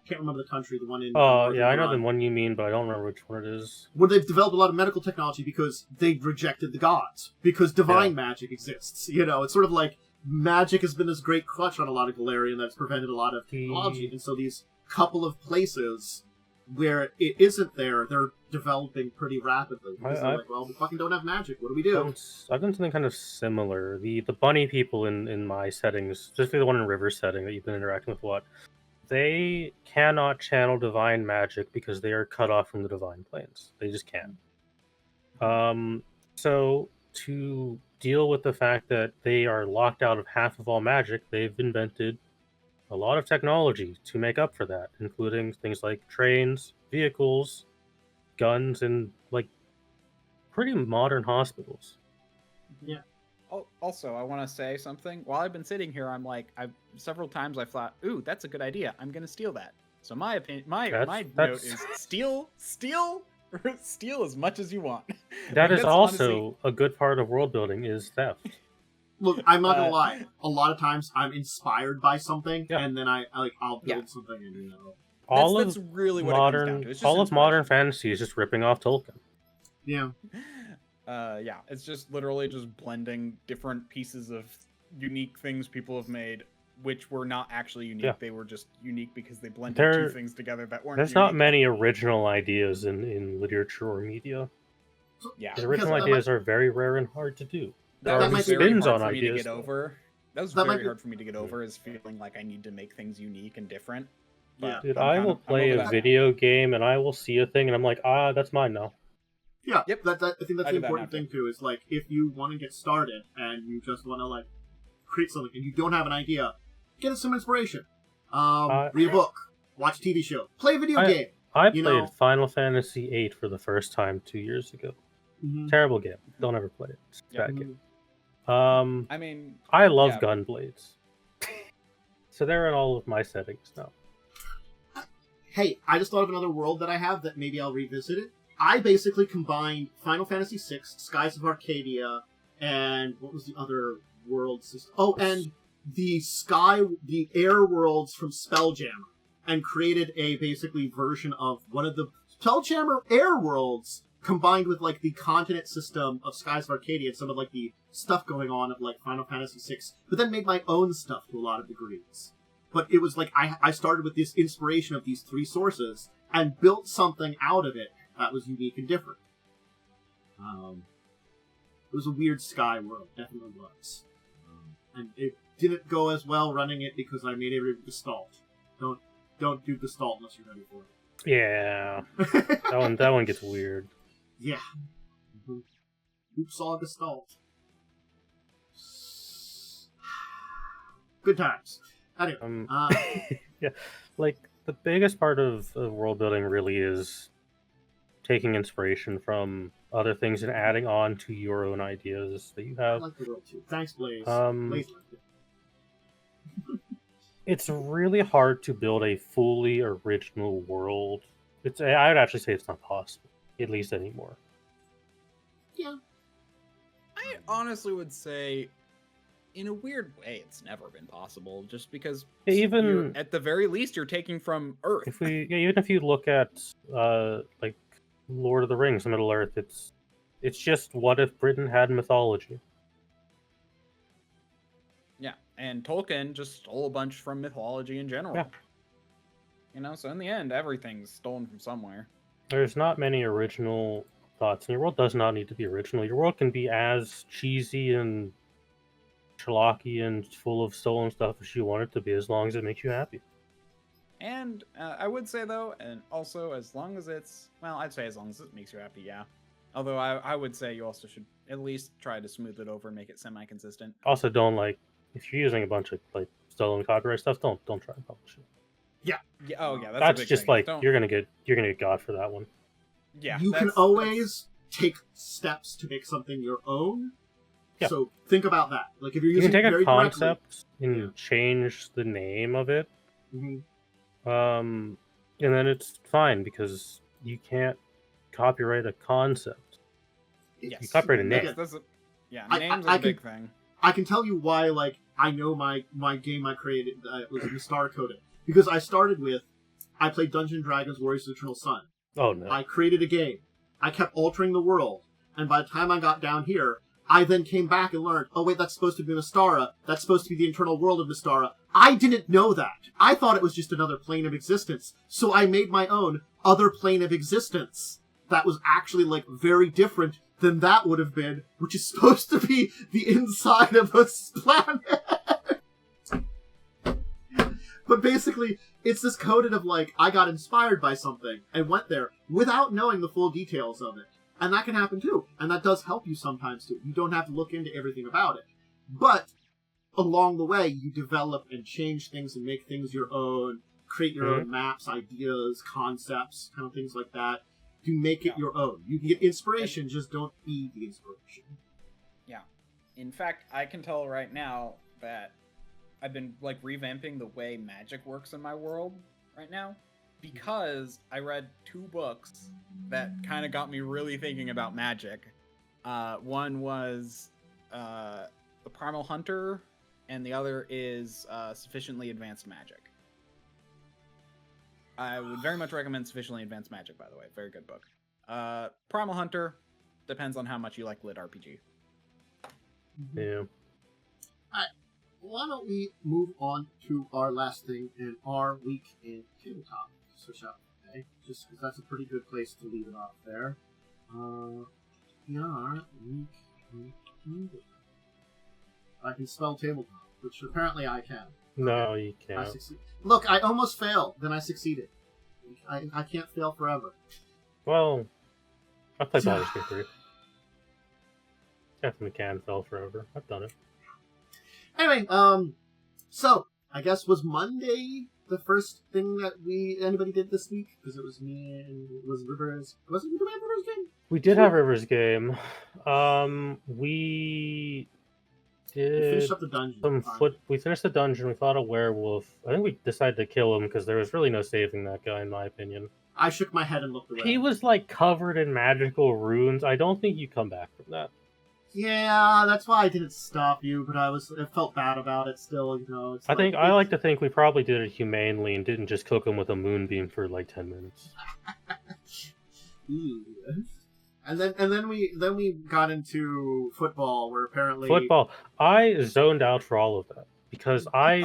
B: can't remember the country, the one in...
C: Oh, yeah, I know the one you mean, but I don't remember which one it is.
B: Where they've developed a lot of medical technology because they rejected the gods. Because divine magic exists. You know, it's sort of like magic has been this great crutch on a lot of Golarion that's prevented a lot of technology. And so these couple of places where it isn't there, they're developing pretty rapidly. Because they're like, well, we fucking don't have magic. What do we do?
C: I've done something kind of similar. The bunny people in my settings, specifically the one in River setting that you've been interacting with a lot, they cannot channel divine magic because they are cut off from the divine planes. They just can't. So to deal with the fact that they are locked out of half of all magic, they've invented a lot of technology to make up for that, including things like trains, vehicles, guns, and like pretty modern hospitals.
A: Yeah. Also, I want to say something. While I've been sitting here, I'm like, several times I thought, "Ooh, that's a good idea. I'm going to steal that." So my opinion, my note is steal as much as you want.
C: That is also honestly a good part of world building is theft.
B: Look, I'm not gonna lie. A lot of times I'm inspired by something, and then I'll build something, and you know.
A: That's really what it comes down to.
C: All of modern fantasy is just ripping off Tolkien.
B: Yeah.
A: Yeah, it's just literally just blending different pieces of unique things people have made, which were not actually unique.
C: Yeah.
A: They were just unique because they blended two things together that weren't
C: There's
A: unique.
C: not many original ideas in literature or media.
A: Yeah,
C: the original ideas are very rare and hard to do.
A: That was very hard for me to get
C: though.
A: over. That was very hard for me to get over, is feeling like I need to make things unique and different.
B: Yeah.
C: Dude, I will play a video game and I will see a thing and I'm like, that's mine now.
B: Yeah,
A: yep.
B: I think that's the important thing too. Is like, if you want to get started and you just want to like create something and you don't have an idea, get some inspiration. Read a book, watch a TV show, play a video game.
C: I played Final Fantasy VIII for the first time 2 years ago.
B: Mm-hmm.
C: Terrible game. Don't ever play it. It's a bad game.
A: I mean,
C: I love Gunblades. So they're in all of my settings now.
B: Hey, I just thought of another world that I have that maybe I'll revisit it. I basically combined Final Fantasy VI, Skies of Arcadia, and what was the other world system? Oh, and the air worlds from Spelljammer, and created a basically version of one of the Spelljammer air worlds combined with like the continent system of Skies of Arcadia and some of like the stuff going on at like Final Fantasy VI, but then made my own stuff to a lot of degrees. But it was like I started with this inspiration of these three sources and built something out of it that was unique and different. It was a weird sky world, definitely was. And it didn't go as well running it because I made every gestalt. Don't do gestalt unless you're ready for it.
C: Yeah, that one gets weird.
B: Yeah. Mm-hmm. Oops, all gestalt. Good times. Anyway,
C: yeah, like the biggest part of world building really is taking inspiration from other things and adding on to your own ideas that you have.
B: I like the world too. Thanks, Blaze.
C: Blaze it's really hard to build a fully original world. I would actually say it's not possible, at least anymore.
B: Yeah.
A: I honestly would say, in a weird way, it's never been possible, just because
C: even
A: at the very least you're taking from Earth.
C: Even if you look at like Lord of the Rings, Middle Earth, it's just what if Britain had mythology?
A: Yeah, and Tolkien just stole a bunch from mythology in general.
C: Yeah.
A: You know, so in the end, everything's stolen from somewhere.
C: There's not many original thoughts, and your world does not need to be original. Your world can be as cheesy and schlocky and full of stolen stuff as you want it to be, as long as it makes you happy.
A: And I would say, though, and also as long as it's, well, I'd say as long as it makes you happy, yeah. Although I would say you also should at least try to smooth it over and make it semi-consistent.
C: Also, don't if you're using a bunch of stolen copyright stuff, don't try and publish it.
B: Yeah.
A: Yeah. Oh yeah.
C: That's just
A: thing.
C: You're gonna get God for that one.
A: Yeah.
B: You can always take steps to make something your own. Yeah. So think about that. Like if you're using,
C: you can take a concept and change the name of it.
B: Mm-hmm.
C: And then it's fine because you can't copyright a concept.
B: Yes.
C: You copyright a name.
A: Name's a big thing.
B: I can tell you why. Like I know my game I created was in Star Coded because I started with I played Dungeons & Dragons Warriors of the Eternal Sun.
C: Oh no!
B: I created a game. I kept altering the world, and by the time I got down here, I then came back and learned, oh wait, that's supposed to be Mystara. That's supposed to be the internal world of Mystara. I didn't know that. I thought it was just another plane of existence. So I made my own other plane of existence that was actually very different than that would have been, which is supposed to be the inside of a planet. But basically, it's this coded of I got inspired by something and went there without knowing the full details of it. And that can happen too. And that does help you sometimes too. You don't have to look into everything about it. But along the way, you develop and change things and make things your own, create your own maps, ideas, concepts, kind of things like that. You make it your own. You can get inspiration, just don't be the inspiration.
A: Yeah. In fact, I can tell right now that I've been revamping the way magic works in my world right now, because I read 2 books that kind of got me really thinking about magic. One was The Primal Hunter, and the other is Sufficiently Advanced Magic. I would very much recommend Sufficiently Advanced Magic, by the way. Very good book. Primal Hunter, depends on how much you like lit RPG.
C: Yeah.
B: Why don't we move on to our last thing in our week in tabletop? Switch out, okay? Just because that's a pretty good place to leave it off there. Our week in tabletop. I can spell tabletop, which apparently I can.
C: No, you
B: I
C: can't.
B: succeed. Look, I almost failed, then I succeeded. I can't fail forever.
C: Well, I played Baldur's Gate 3. Definitely can fail forever. I've done it.
B: Anyway, so I guess was Monday the first thing that anybody did this week? Because it was me and it was Rivers. Was it Rivers game?
C: We did have Rivers game. We did
B: finish up the dungeon.
C: We finished the dungeon. We fought a werewolf. I think we decided to kill him because there was really no saving that guy, in my opinion.
B: I shook my head and looked away.
C: He was like covered in magical runes. I don't think you come back from that.
B: Yeah, that's why I didn't stop you, but I felt bad about it still,
C: I like to think we probably did it humanely and didn't just cook him with a moonbeam for like 10 minutes.
B: And then we got into football, where apparently
C: I zoned out for all of that because I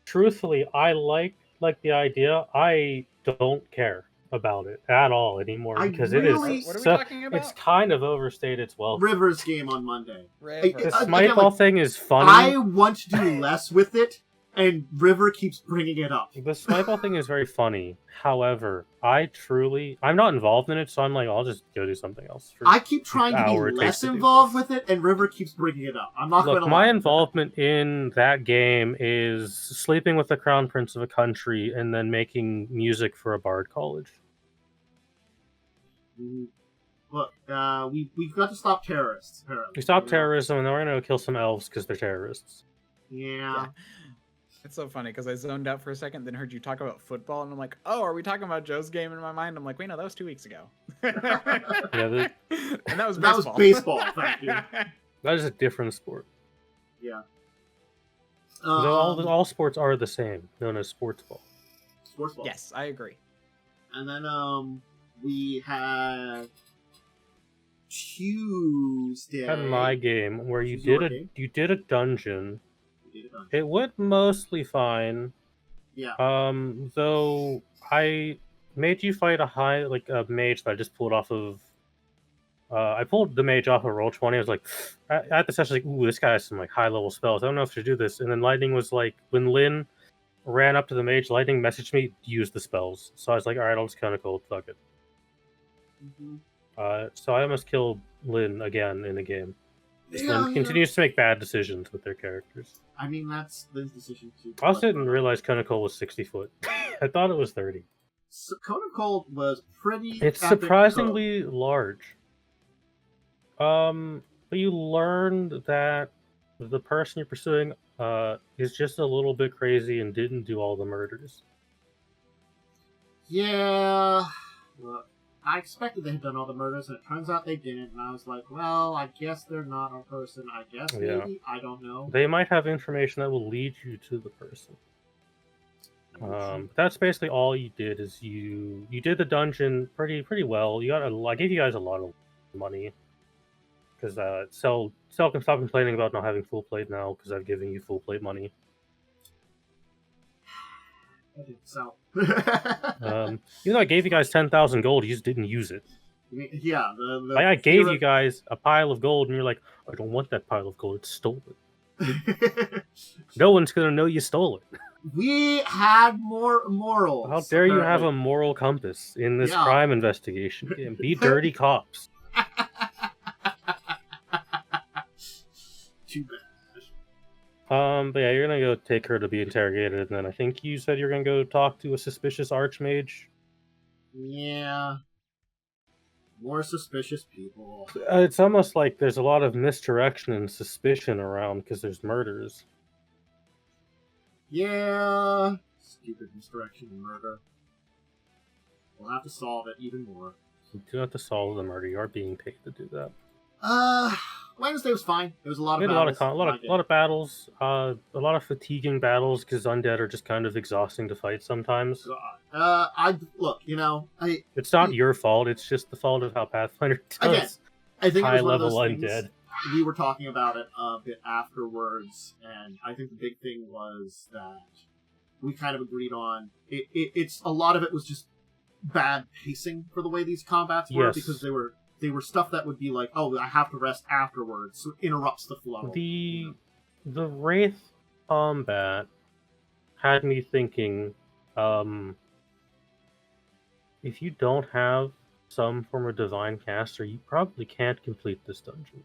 C: truthfully, I like the idea. I don't care about it at all anymore because
A: what are we talking about?
C: It's kind of overstayed its welcome.
B: Rivers game on Monday.
C: The Smiteball thing is funny.
B: I want to do less with it, and River keeps bringing it up.
C: The Smiteball thing is very funny. However, I'm not involved in it, so I'm like, I'll just go do something else.
B: I keep trying to be less involved with it, and River keeps bringing it up. I'm not going to.
C: My involvement in that game is sleeping with the crown prince of a country and then making music for a bard college.
B: Look, we've got to stop terrorists, apparently.
C: We stopped terrorism, and then we're going to kill some elves because they're terrorists.
B: Yeah.
A: It's so funny because I zoned out for a second, then heard you talk about football, and I'm like, oh, are we talking about Joe's game in my mind? I'm like, wait, no, that was 2 weeks ago.
C: And
A: that was baseball.
B: That was baseball, thank you.
C: That is a different sport.
B: Yeah.
C: All sports are the same, known as sports ball.
B: Sports ball.
A: Yes, I agree.
B: And then, we had Tuesday.
C: Had my game where you did a dungeon. It went mostly fine.
B: Yeah.
C: Though I made you fight a mage that I just pulled off of. I pulled the mage off of Roll20. I was like, at the session, like, ooh, this guy has some like high level spells. I don't know if to do this. And then Lightning was like, when Lynn ran up to the mage, Lightning messaged me, use the spells. So I was like, all right, I'll just kind of go, fuck it.
B: Mm-hmm.
C: So I almost killed Lynn again in the game. Lynn continues to make bad decisions with their characters.
B: I mean, that's Lynn's decision too.
C: I also didn't realize Cone of Cold was 60 foot. I thought it was 30.
B: So Cone of Cold was pretty.
C: It's surprisingly large. But you learned that the person you're pursuing is just a little bit crazy and didn't do all the murders.
B: Yeah. Look, I expected they had done all the murders, and it turns out they didn't. And I was like, well, I guess they're not our person. I guess maybe. I don't know.
C: They might have information that will lead you to the person. That's basically all you did. Is you did the dungeon pretty well. I gave you guys a lot of money because Cell can stop complaining about not having full plate now because I've given you full plate money.
B: I didn't sell.
C: Even though I gave you guys 10,000 gold, you just didn't use it.
B: Yeah,
C: I gave you guys a pile of gold, and you're like, I don't want that pile of gold. It's stolen. No one's gonna know you stole it.
B: We had more morals.
C: How dare you have a moral compass in this crime investigation game? Be dirty cops.
B: Too bad.
C: But yeah, you're gonna go take her to be interrogated, and then I think you said you're gonna go talk to a suspicious archmage.
B: Yeah. More suspicious people.
C: It's almost like there's a lot of misdirection and suspicion around because there's murders.
B: Yeah. Stupid misdirection and murder. We'll have to solve it even more.
C: You do have to solve the murder. You are being paid to do that.
B: Wednesday was fine. It was a lot
C: We
B: of
C: had
B: battles.
C: a lot of battles, a lot of fatiguing battles because undead are just kind of exhausting to fight sometimes.
B: It's
C: not your fault. It's just the fault of how Pathfinder does.
B: Again, I think
C: high
B: it was one of
C: level
B: those
C: undead.
B: things, we were talking about it a bit afterwards, and I think the big thing was that we kind of agreed on it's a lot of it was just bad pacing for the way these combats were, because they were stuff that would be like, oh, I have to rest afterwards, so it interrupts the flow.
C: The Wraith combat had me thinking, if you don't have some form of divine caster, you probably can't complete this dungeon.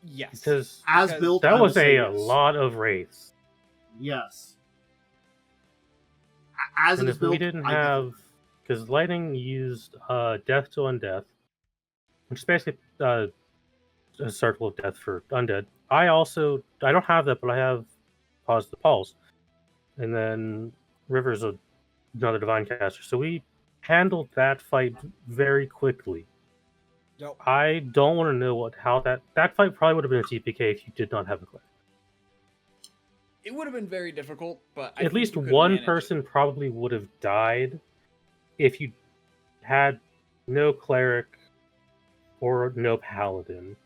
A: Yes.
C: Because
B: as built,
C: that was a lot of wraiths.
B: Yes.
C: And if we didn't have, because lightning used death to undeath, which is basically a circle of death for undead. I don't have that, but I have Pause the Pulse, and then River's another divine caster. So we handled that fight very quickly.
A: Yep.
C: I don't want to know how that fight probably would have been a TPK if you did not have a cleric.
A: It would have been very difficult, but
C: at least one person probably would have died if you had no cleric or no paladin.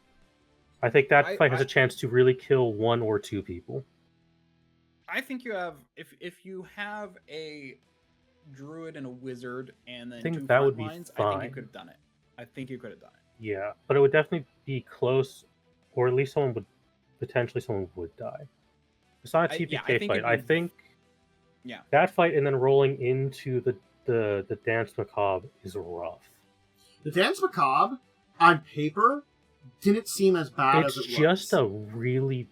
C: I think that fight has a chance to really kill one or two people.
A: I think you have, if you have a druid and a wizard and then two front lines, I think you could have done it. I think you could have done it.
C: Yeah, but it would definitely be close, or at least someone would die. It's not a TPK fight. I think that fight and then rolling into the Dance Macabre is rough.
B: The Dance Macabre, on paper, didn't seem as bad as it was.
C: It's just a really...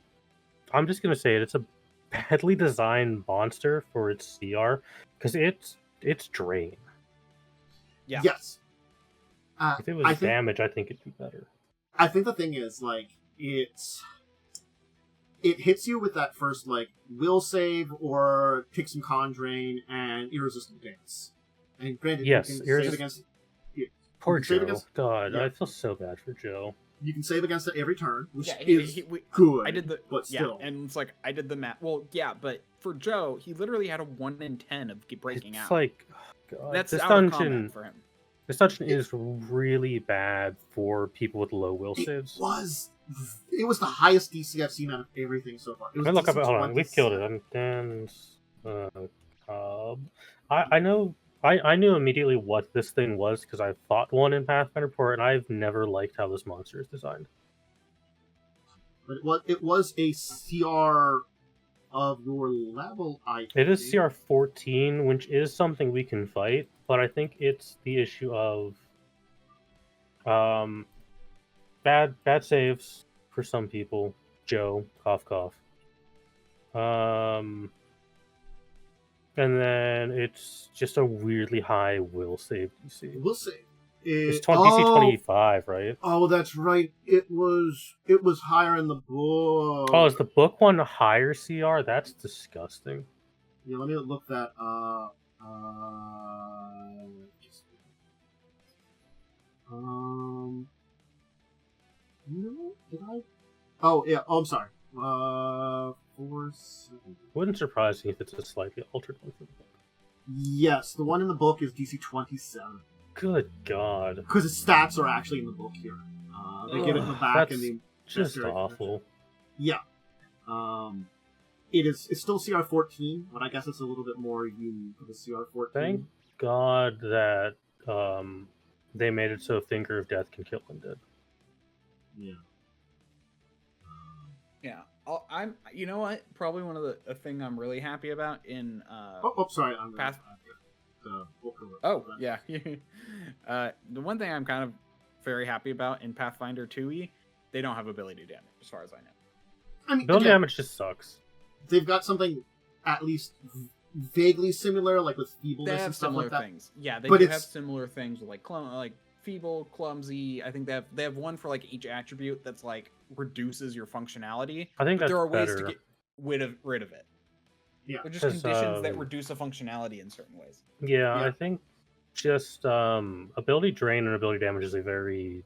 C: I'm just going to say it. It's a badly designed monster for its CR, because it's Drain.
B: Yeah. Yes.
C: If it was damage, I think it'd be better.
B: I think the thing is, it hits you with that first, will save or take some con drain and irresistible dance. And granted, you can save against...
C: Poor Joe. God, I feel so bad for Joe.
B: You can save against it every turn, which is good, but still.
A: And it's I did the math. Well, yeah, but for Joe, he literally had a 1 in 10 of breaking out.
C: It's God,
A: that's out of combat for him.
C: This dungeon is really bad for people with low will saves.
B: It was the highest DC I've seen out of everything so far. It was
C: hold on, we've killed it. I knew immediately what this thing was because I fought one in Pathfinder 4, and I've never liked how this monster is designed.
B: But it was a CR of your level, I think.
C: It is CR 14, which is something we can fight, but I think it's the issue of bad saves for some people. Joe, cough cough. And then it's just a weirdly high will save DC.
B: Will save.
C: It's DC 25, right?
B: Oh, that's right. It was higher in the book.
C: Oh, is the book one a higher CR? That's disgusting.
B: Yeah, let me look that up. No, did I? Oh, yeah. Oh, I'm sorry. 470.
C: Wouldn't surprise me if it's a slightly altered one for the book.
B: Yes, the one in the book is DC 27.
C: Good God.
B: Because its stats are actually in the book here. They give it in the back
C: and
B: the
C: just awful.
B: Yeah. It's still CR 14, but I guess it's a little bit more unique for the CR 14.
C: Thank God that they made it so Finger of Death can kill undead.
B: Yeah.
A: Yeah. I'm. You know what? Probably one of the thing I'm really happy about in
B: sorry.
A: Yeah. The one thing I'm kind of very happy about in Pathfinder 2e, they don't have ability damage, as far as I know.
B: I mean,
C: ability damage just sucks.
B: They've got something at least vaguely similar, like with feebleness and stuff like that.
A: Things. Yeah, they do have similar things with like feeble, clumsy. I think they have one for each attribute that's reduces your functionality.
C: I think
A: there are ways
C: better.
A: to get rid of it.
B: Yeah,
A: they're just conditions that reduce the functionality in certain ways.
C: Yeah, I think just ability drain and ability damage is a very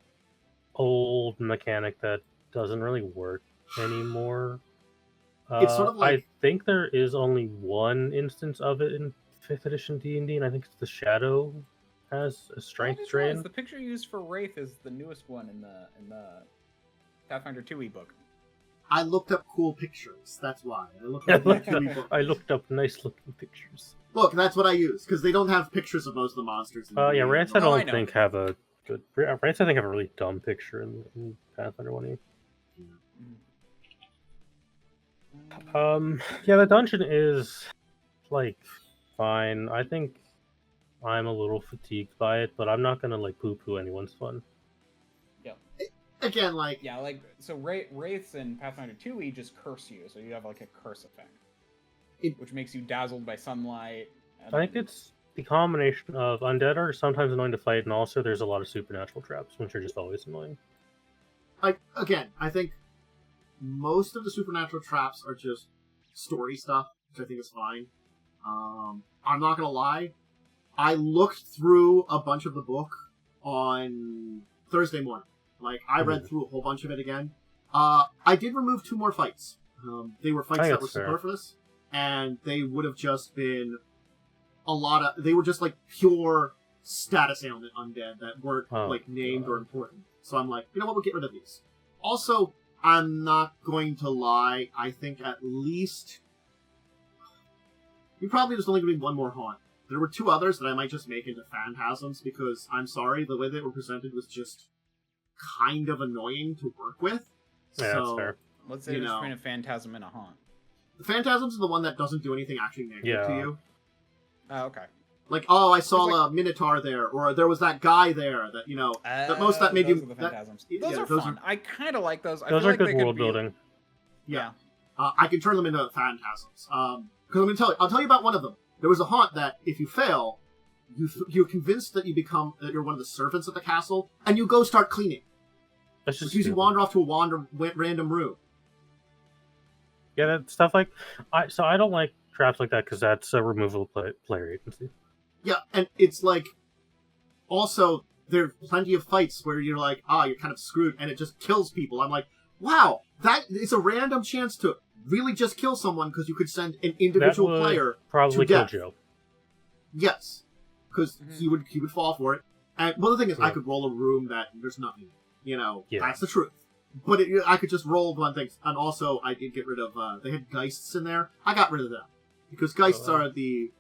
C: old mechanic that doesn't really work anymore.
B: It's sort of like...
C: I think there is only one instance of it in 5th edition D&D, and I think it's the Shadow has a strength drain.
A: The picture used for Wraith is the newest one in the Pathfinder 2e book.
B: I looked up cool pictures. That's why. I looked up
C: I looked up nice looking pictures.
B: Look, that's what I use because they don't have pictures of most of the monsters.
C: Yeah, Wraiths I don't think have a good. Wraiths I think have a really dumb picture in Pathfinder 1e. Yeah, the dungeon is like fine. I think I'm a little fatigued by it, but I'm not gonna like poo-poo anyone's fun.
A: Yeah.
B: Again, like...
A: Yeah, like, so Wraiths in Pathfinder 2e just curse you, so you have, like, a curse effect. Which makes you dazzled by sunlight.
C: I think it's the combination of undead are sometimes annoying to fight, and also there's a lot of supernatural traps, which are just always annoying.
B: I think most of the supernatural traps are just story stuff, which I think is fine. I'm not gonna lie, I looked through a bunch of the book on Thursday morning. Like, I read through a whole bunch of it again. I did remove 2 more fights. They were fights that were superfluous, and they would have just been they were just, like, pure status ailment undead that weren't, named or important. So I'm like, you know what, we'll get rid of these. Also, I'm not going to lie, I think at least... we probably just only going to be 1 more haunt. There were 2 others that I might just make into phantasms, because, I'm sorry, the way they were presented was just kind of annoying to work with.
C: Yeah,
B: so,
C: that's fair.
A: Let's say there's between a phantasm and a haunt.
B: The phantasms are the one that doesn't do anything actually negative to you.
A: Oh, okay.
B: Like, oh, I saw a minotaur there, or there was that guy there that, you know, that most that made
A: those
B: you...
A: Are the phantasms.
B: That,
A: those are fun. I kind of like those.
C: Those are good world building.
B: Yeah. I can turn them into phantasms. Because I'll tell you about one of them. There was a haunt that, if you fail, you're convinced that that you're one of the servants of the castle, and you go start cleaning.
C: That's just
B: you wander off to a random room.
C: Yeah, that stuff like... So I don't like traps like that, because that's a removable player agency.
B: Yeah, and it's like... Also, there are plenty of fights where you're like, you're kind of screwed, and it just kills people. I'm like, wow, that is a random chance to really just kill someone, because you could send an individual player
C: probably
B: to death.
C: Kill Joe.
B: Yes, because he would fall for it. And well, the thing is, I could roll a room that there's nothing in. You know, that's the truth. But I could just roll one thing. And also, I did get rid of... they had Geists in there. I got rid of them. Because Geists are the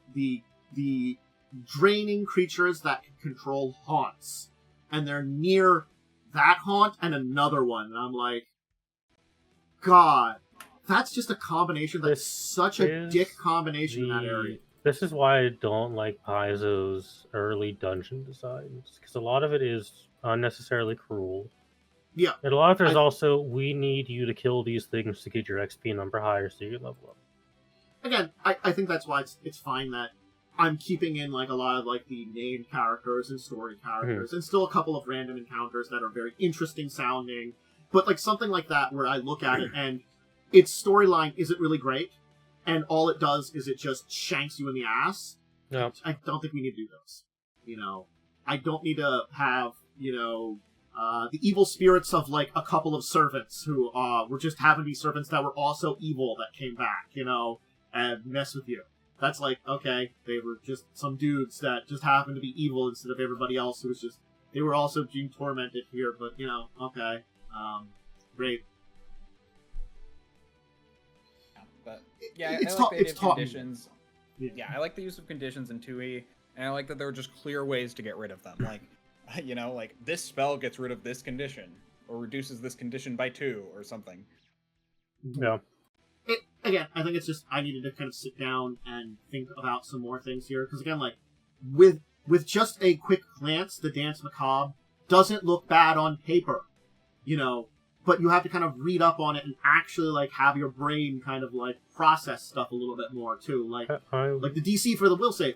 B: draining creatures that can control haunts. And they're near that haunt and another one. And I'm like... God, that's just a combination. That's such a dick combination in that area.
C: This is why I don't like Paizo's early dungeon designs. Because a lot of it is unnecessarily cruel.
B: Yeah.
C: And a lot of there's also, we need you to kill these things to get your XP number higher so you can level up.
B: Again, I think that's why it's fine that I'm keeping in like a lot of like the named characters and story characters, and still a couple of random encounters that are very interesting sounding. But like something like that where I look at it and its storyline isn't really great, and all it does is it just shanks you in the ass.
C: Yeah.
B: I don't think we need to do those. You know, I don't need to have, you know, the evil spirits of like a couple of servants who were just happened to be servants that were also evil that came back, you know, and mess with you. That's like, okay, they were just some dudes that just happened to be evil instead of everybody else who was just, they were also being tormented here, but, you know, okay, great.
A: But, yeah,
B: it's
A: I like the idea of
B: taught
A: conditions. Yeah, I like the use of conditions in 2e, and I like that there are just clear ways to get rid of them. Like, you know, like, this spell gets rid of this condition, or reduces this condition by 2, or something.
C: Yeah.
B: Again, I think it's just, I needed to kind of sit down and think about some more things here, because again, like, with just a quick glance, the Dance Macabre doesn't look bad on paper, you know, but you have to kind of read up on it and actually, like, have your brain kind of, like, process stuff a little bit more, too. Like the DC for the will save,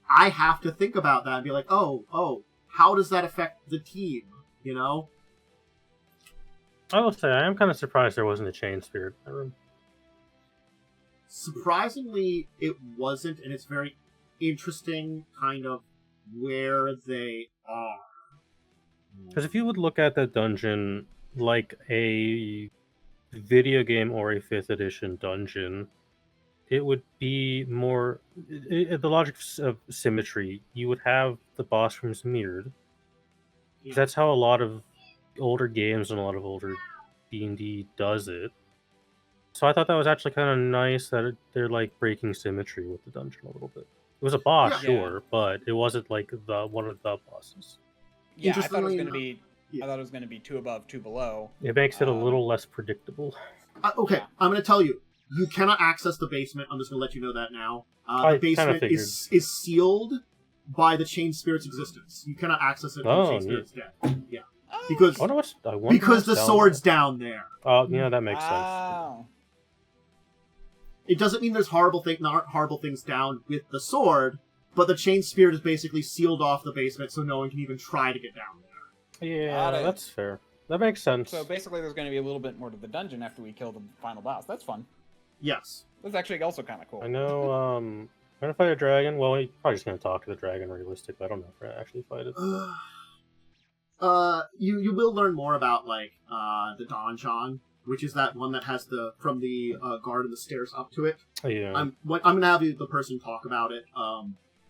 B: I have to think about that and be like, oh, how does that affect the team, you know?
C: I will say, I am kind of surprised there wasn't a chain spirit in that room.
B: Surprisingly, it wasn't, and it's very interesting kind of where they are.
C: Because if you would look at the dungeon like a video game or a 5th edition dungeon, it would be more the logic of symmetry. You would have the boss rooms mirrored.
B: Yeah.
C: That's how a lot of older games and a lot of older D&D does it. So I thought that was actually kind of nice that they're like breaking symmetry with the dungeon a little bit. It was a boss,
B: Yeah.
C: sure, but it wasn't like one of the bosses.
A: Yeah, I thought it was going to be. I thought it was going to be 2 above, 2 below.
C: It makes it a little less predictable.
B: Okay, I'm going to tell you. You cannot access the basement. I'm just going to let you know that now. The basement is sealed by the chained spirit's existence. You cannot access it when the chained spirit's dead. Yeah. Because the sword's down there.
C: Oh, yeah, that makes sense.
B: It doesn't mean there's not horrible things down with the sword, but the chained spirit is basically sealed off the basement so no one can even try to get down there.
C: Yeah, that's fair. That makes sense.
A: So basically there's going to be a little bit more to the dungeon after we kill the final boss. That's fun.
B: Yes.
A: That's actually also kind of cool.
C: I know, I'm going to fight a dragon. Well, he's probably just going to talk to the dragon realistically. I don't know if I actually fight it.
B: You will learn more about, like, the donjon, which is that one that has from the guard and the stairs up to it.
C: Yeah.
B: I'm going to have the person talk about it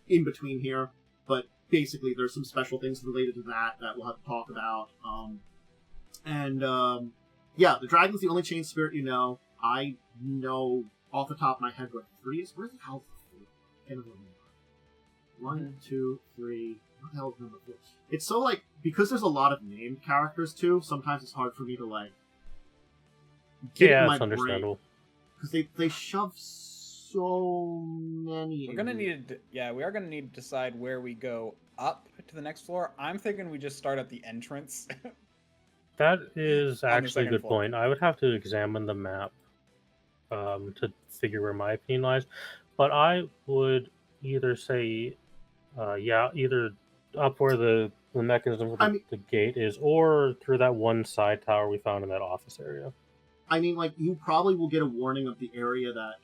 B: in between here, but basically there's some special things related to that we'll have to talk about. Yeah, the dragon's the only chained spirit you know. I know off the top of my head what 3 is. Where's the hell 4? I can't remember. 1, 2, 3. What the hell is number 4? It's so, like, because there's a lot of named characters, too, sometimes it's hard for me to, like, get in my
C: it's understandable.
B: Because they shove so many...
A: We are going to need to decide where we go up to the next floor. I'm thinking we just start at the entrance.
C: That is actually a good point. I would have to examine the map to figure where my opinion lies. But I would either say, either up where the mechanism for the gate is, or through that one side tower we found in that office area.
B: I mean, like, you probably will get a warning of the area that,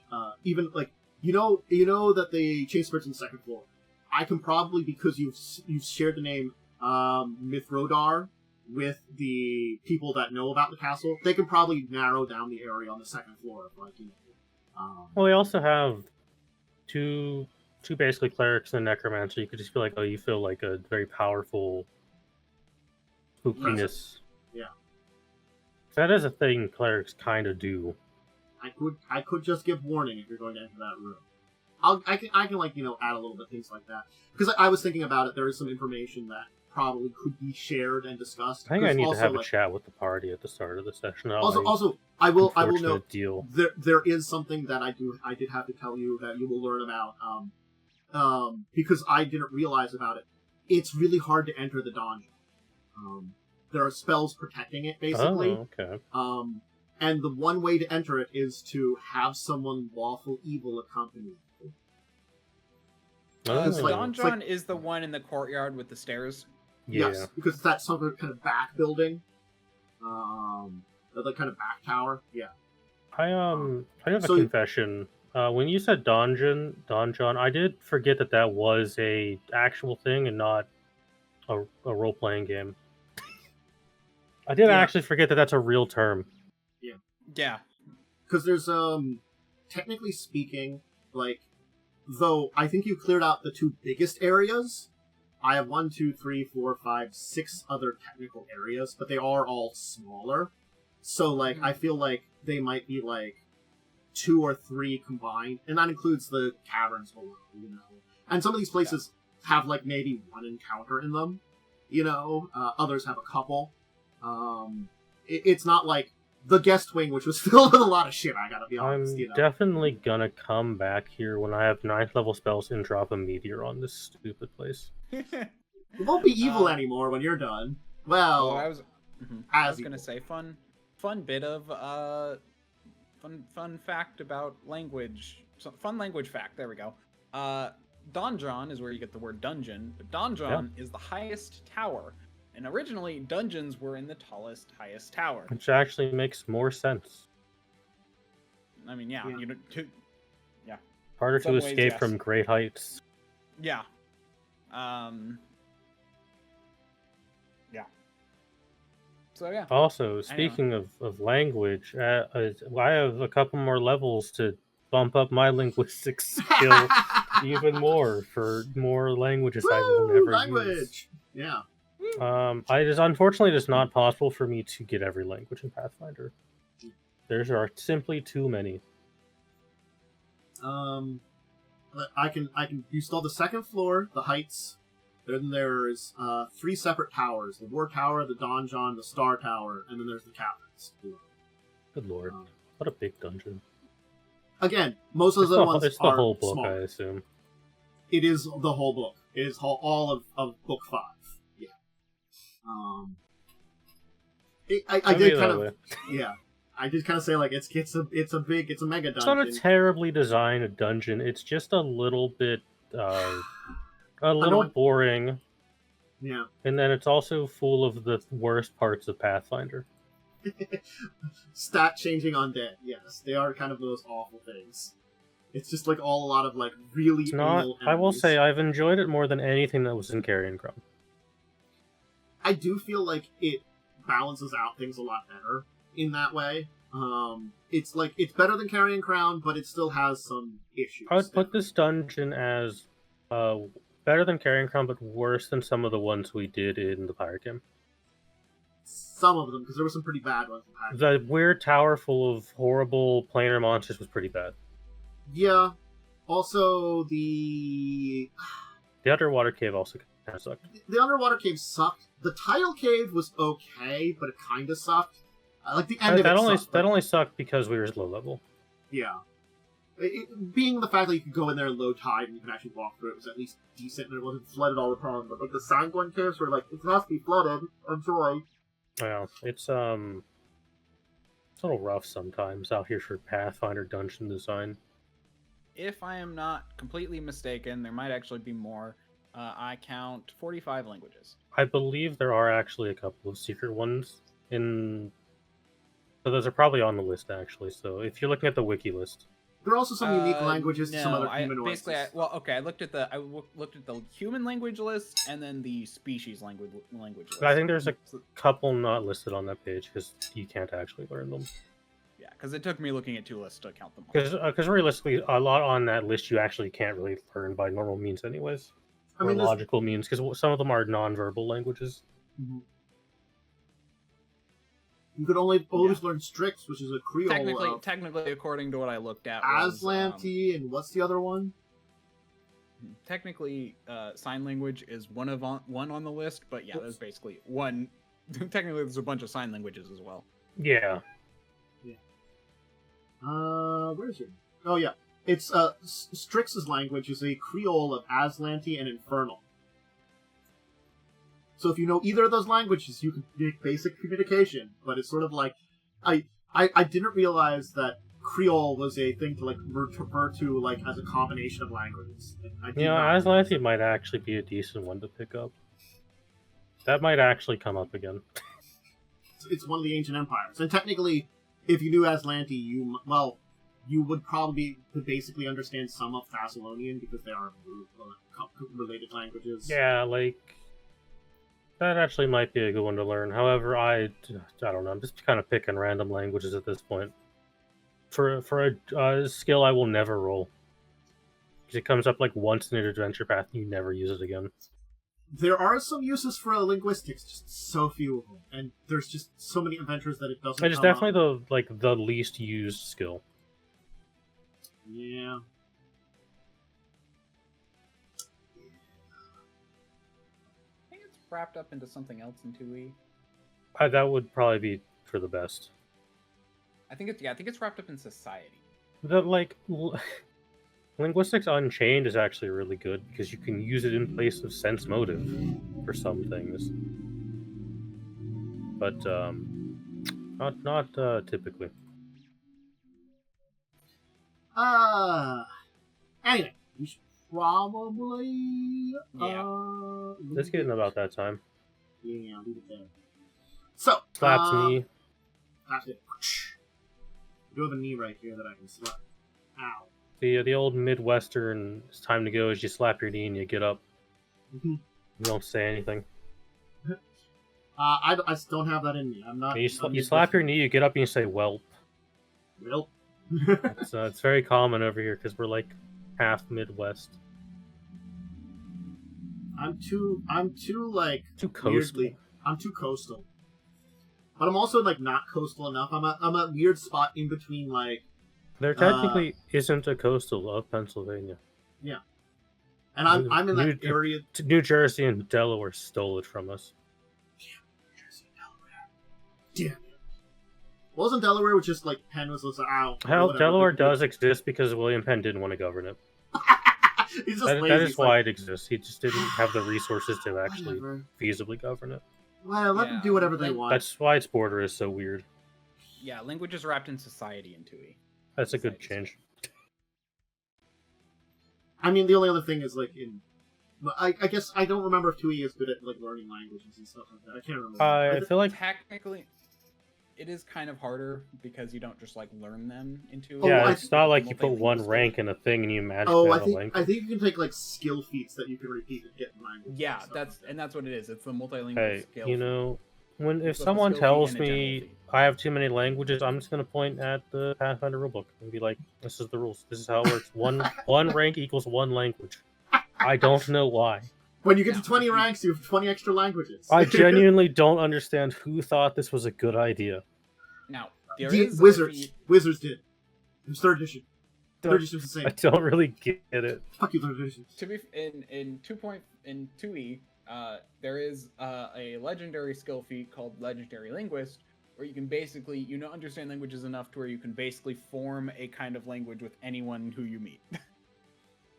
B: even, like, you know that the chain spirit's on the 2nd floor. I can probably, because you've shared the name Mithrodar with the people that know about the castle, they can probably narrow down the area on the 2nd floor. Like,
C: well, we also have two basically clerics and a necromancer. You could just feel like, you feel like a very powerful spookiness.
B: Yeah.
C: That is a thing clerics kind of do.
B: I could just give warning if you're going to enter that room. I can add a little bit things like that, because I was thinking about it. There is some information that probably could be shared and discussed.
C: I think I need to have a chat with the party at the start of the session.
B: Also, I will note
C: deal.
B: There is something that I did have to tell you that you will learn about. Because I didn't realize about it. It's really hard to enter the donjon. There are spells protecting it, basically.
C: Oh, okay.
B: And the one way to enter it is to have someone lawful evil accompany you.
A: The donjon is the one in the courtyard with the stairs.
C: Yeah.
B: Yes, because it's that sort of kind of back building. The kind of back tower. Yeah.
C: I have a confession. When you said donjon, I did forget that was a actual thing and not a role playing game. I did actually forget that that's a real term.
B: Yeah.
A: Yeah.
B: Because there's technically speaking, like, though I think you cleared out the 2 biggest areas. I have 1, 2, 3, 4, 5, 6 other technical areas, but they are all smaller. So, like, I feel like they might be, like, 2 or 3 combined, and that includes the caverns below, And some of these places have, like, maybe 1 encounter in them, Others have a couple. It's not like the guest wing, which was filled with a lot of shit, I gotta be honest.
C: I'm definitely gonna come back here when I have 9th level spells and drop a meteor on this stupid place.
B: It won't be evil anymore when you're done. Well,
A: I was gonna say fun bit of fun fact about language. Fun language fact. There we go. Donjon is where you get the word dungeon, but donjon is the highest tower. And originally, dungeons were in the highest tower.
C: Which actually makes more sense.
A: I mean,
C: Harder to escape from great heights.
A: Yeah. So yeah.
C: Also, speaking of language, I have a couple more levels to bump up my linguistics skill even more for more languages I will never use.
B: Yeah.
C: It is unfortunately just not possible for me to get every language in Pathfinder. There are simply too many.
B: I can you still have the second floor, the heights. Then there's 3 separate towers: the War Tower, the Donjon, the Star Tower, and then there's the Caverns.
C: Good lord, what a big dungeon!
B: Again, most of the other ones
C: it's
B: are
C: the whole book,
B: small.
C: I assume.
B: It is the whole book. It is all of book 5. Yeah. I did kind of yeah. I did kind of say like it's a mega dungeon.
C: It's not a terribly designed dungeon. It's just a little bit boring.
B: Yeah.
C: And then it's also full of the worst parts of Pathfinder.
B: Stat changing undead. Yes, they are kind of those awful things. It's just like a lot of like really.
C: It's not. I will say I've enjoyed it more than anything that was in Carrion Crown.
B: I do feel like it balances out things a lot better in that way. It's better than Carrion Crown, but it still has some issues.
C: I would put this dungeon as better than Carrion Crown, but worse than some of the ones we did in the Pirate Game.
B: Some of them, because there were some pretty bad ones.
C: The weird tower full of horrible planar monsters was pretty bad.
B: Yeah. Also, the
C: underwater cave also kind of sucked.
B: The underwater cave sucked. The tidal cave was okay, but it kind of sucked. Like the end of it sucked.
C: That only sucked because we were low level.
B: Yeah. Being the fact that you could go in there in low tide and you can actually walk through it was at least decent, and it wasn't flooded all the time. But like the Sanguine caves were like, it has to be flooded. Enjoy.
C: Yeah, it's a little rough sometimes out here for Pathfinder dungeon design.
A: If I am not completely mistaken, there might actually be more. I count 45 languages.
C: I believe there are actually a couple of secret ones in. So those are probably on the list actually. So if you're looking at the wiki list.
B: There are also some unique languages to some other human
A: basically, I looked at the human language list and then the species language list.
C: I think there's a couple not listed on that page because you can't actually learn them.
A: Yeah, because it took me looking at 2 lists to count them.
C: Because realistically, a lot on that list you actually can't really learn by normal means, anyways, or logical means, because some of them are non-verbal languages.
B: Mm-hmm. You could always learn Strix, which is a Creole.
A: Technically, according to what I looked at,
B: Aslanti, and what's the other one?
A: Technically, sign language is one on the list, but yeah, there's basically one. Technically, there's a bunch of sign languages as well.
C: Yeah.
B: Where is it? Oh yeah, it's Strix's language is a Creole of Aslanti and Infernal. So if you know either of those languages, you can make basic communication. But it's sort of like, I didn't realize that Creole was a thing to like refer to like as a combination of languages.
C: Aslanti might actually be a decent one to pick up. That might actually come up again.
B: It's one of the ancient empires, and technically, if you knew Aslanti, you would probably basically understand some of Thessalonian because they are related languages.
C: Yeah, like. That actually might be a good one to learn. However, I don't know. I'm just kind of picking random languages at this point. For a skill I will never roll. Because it comes up like once in an adventure path, and you never use it again.
B: There are some uses for linguistics, just so few of them. And there's just so many adventures that it doesn't
C: It's definitely the least used skill.
B: Yeah.
A: Wrapped up into something else in 2E.
C: That would probably be for the best.
A: I think it's wrapped up in society.
C: Linguistics Unchained is actually really good because you can use it in place of sense motive for some things, but not typically.
B: Anyway, we should probably
C: It's getting about that time.
B: Yeah, leave it there. So
C: slaps knee.
B: That's it. I do have a knee right here that I can slap. Ow.
C: The old Midwestern, it's time to go, is you slap your knee and you get up.
B: Mm-hmm.
C: You don't say anything.
B: I just don't have that in me. I'm not.
C: You slap your knee, you get up and you say "welp."
B: Welp.
C: It's very common over here because we're like half Midwest.
B: I'm too like
C: Too coastal.
B: weirdly. I'm too coastal, but I'm also like not coastal enough. I'm a weird spot in between like.
C: There technically isn't a coastal of Pennsylvania.
B: Yeah, and I'm in that area.
C: New Jersey and Delaware stole it from us.
B: Damn, New Jersey and Delaware. Damn it. Wasn't Delaware with just like Penn was like, ow.
C: Hell, Delaware does exist because William Penn didn't want to govern it.
B: He's just lazy.
C: That is why it exists. He just didn't have the resources to actually feasibly govern it.
B: Well, let them do whatever they want.
C: That's why its border is so weird.
A: Yeah, language is wrapped in society in 2E.
C: That's a good change.
B: I mean, the only other thing is like I guess I don't remember if 2E is good at like learning languages and stuff like that. I can't remember.
C: I feel like
A: technically it is kind of harder because you don't just like learn them into.
C: Yeah, it's not like you put one rank in a thing and you magically have a language.
B: I think you can take like skill feats that you can repeat and get in language.
A: Yeah, that's what it is. It's the multilingual skill.
C: You know, if someone tells me I have too many languages, I'm just gonna point at the Pathfinder rulebook and be like, "This is the rules. This is how it works. One rank equals one language." I don't know why.
B: When you get to 20 ranks, you have 20 extra languages.
C: I genuinely don't understand who thought this was a good idea.
A: Now,
B: Wizards did. It was 3rd edition. 3rd edition was insane.
C: I don't really get it.
B: Fuck you, 3rd edition.
A: To be in 2E, there is a legendary skill feat called Legendary Linguist, where you can basically understand languages enough to where you can basically form a kind of language with anyone who you meet.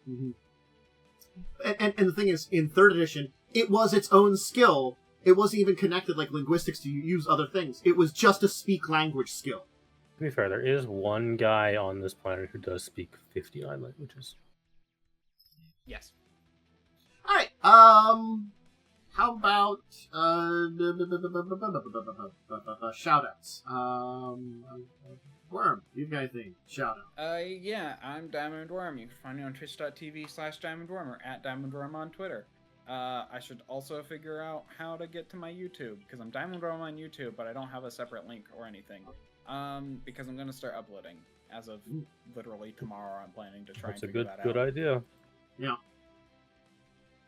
B: Mm-hmm. And the thing is, in 3rd edition, it was its own skill. It wasn't even connected like linguistics to use other things. It was just a speak language skill.
C: To be fair, there is one guy on this planet who does speak 59 languages.
A: Yes.
B: Alright, how about, shoutouts? Wyrm, you've got anything? Shout out.
A: Yeah, I'm DiamondWyrm. You can find me on twitch.tv/DiamondWyrm or at DiamondWyrm on Twitter. I should also figure out how to get to my YouTube, because I'm DiamondWyrm on YouTube, but I don't have a separate link or anything. Because I'm going to start uploading. As of literally tomorrow, I'm planning to try and figure that out.
C: That's a good idea.
B: Yeah.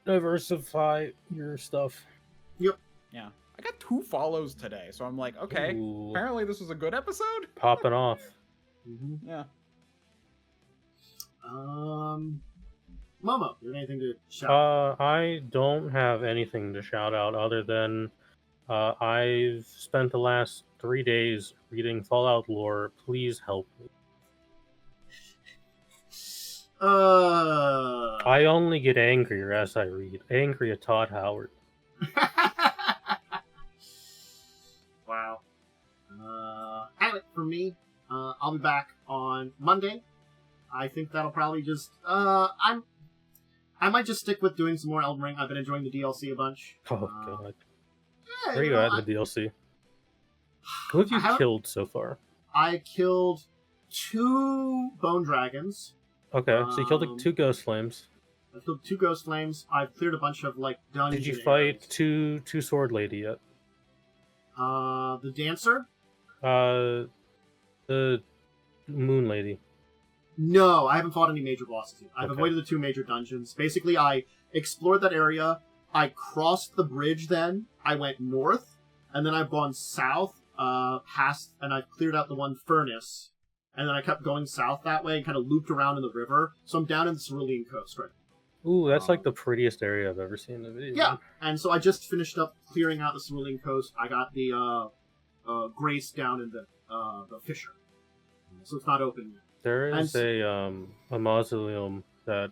C: Diversify your stuff.
B: Yep.
A: Yeah. I got 2 follows today, so I'm like, okay,
C: Ooh.
A: Apparently this was a good episode?
C: Popping off.
B: Mm-hmm.
A: Yeah.
B: Momo, you have anything to shout out?
C: I don't have anything to shout out other than I've spent the last 3 days reading Fallout lore. Please help me. I only get angrier as I read. Angry at Todd Howard.
B: Wow. Anyway, for me, I'll be back on Monday. I think that'll probably just I might just stick with doing some more Elden Ring. I've been enjoying the DLC a bunch.
C: Oh god.
B: Yeah,
C: Where are you at in the DLC? Who have you killed so far?
B: I killed 2 bone dragons.
C: Okay, so you killed 2 ghost flames.
B: I killed 2 ghost flames. I've cleared a bunch of like dungeons.
C: Did you fight two sword lady yet?
B: The dancer?
C: The moon lady.
B: No, I haven't fought any major bosses yet. I've avoided the 2 major dungeons. Basically, I explored that area. I crossed the bridge then. I went north. And then I've gone south, past, and I've cleared out the one furnace. And then I kept going south that way and kind of looped around in the river. So I'm down in the Cerulean Coast right now.
C: Ooh, that's like the prettiest area I've ever seen in a video.
B: Yeah, and so I just finished up clearing out the Cerulean Coast. I got the Grace down in the Fissure. So it's not open yet.
C: There is a mausoleum that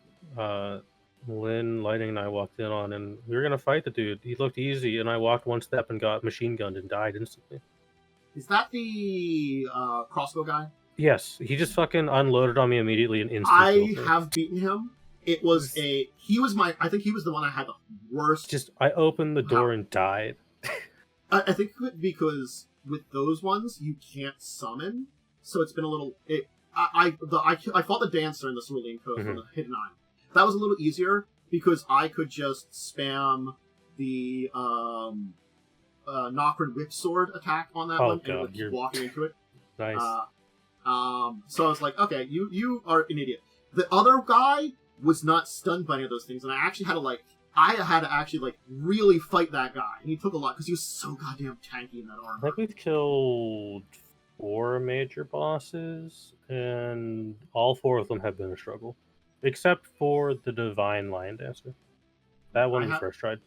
C: Lynn, Lightning, and I walked in on, and we were gonna fight the dude. He looked easy, and I walked one step and got machine gunned and died instantly.
B: Is that the crossbow guy?
C: Yes, he just fucking unloaded on me immediately and instantly.
B: I have beaten him. I think he was the one I had the worst.
C: I opened the door and died.
B: I think because with those ones you can't summon, so it's been a little. I fought the dancer in the Cerulean Coast on the Hidden Eye. That was a little easier because I could just spam the Nocturne Whip Sword attack on that one, and it would keep walking into it.
C: Nice.
B: So I was like, okay, you are an idiot. The other guy was not stunned by any of those things, and I actually had to actually really fight that guy, and he took a lot because he was so goddamn tanky in that armor.
C: I think we've killed 4 major bosses, and all 4 of them have been a struggle, except for the Divine Lion Dancer. That one was first tried.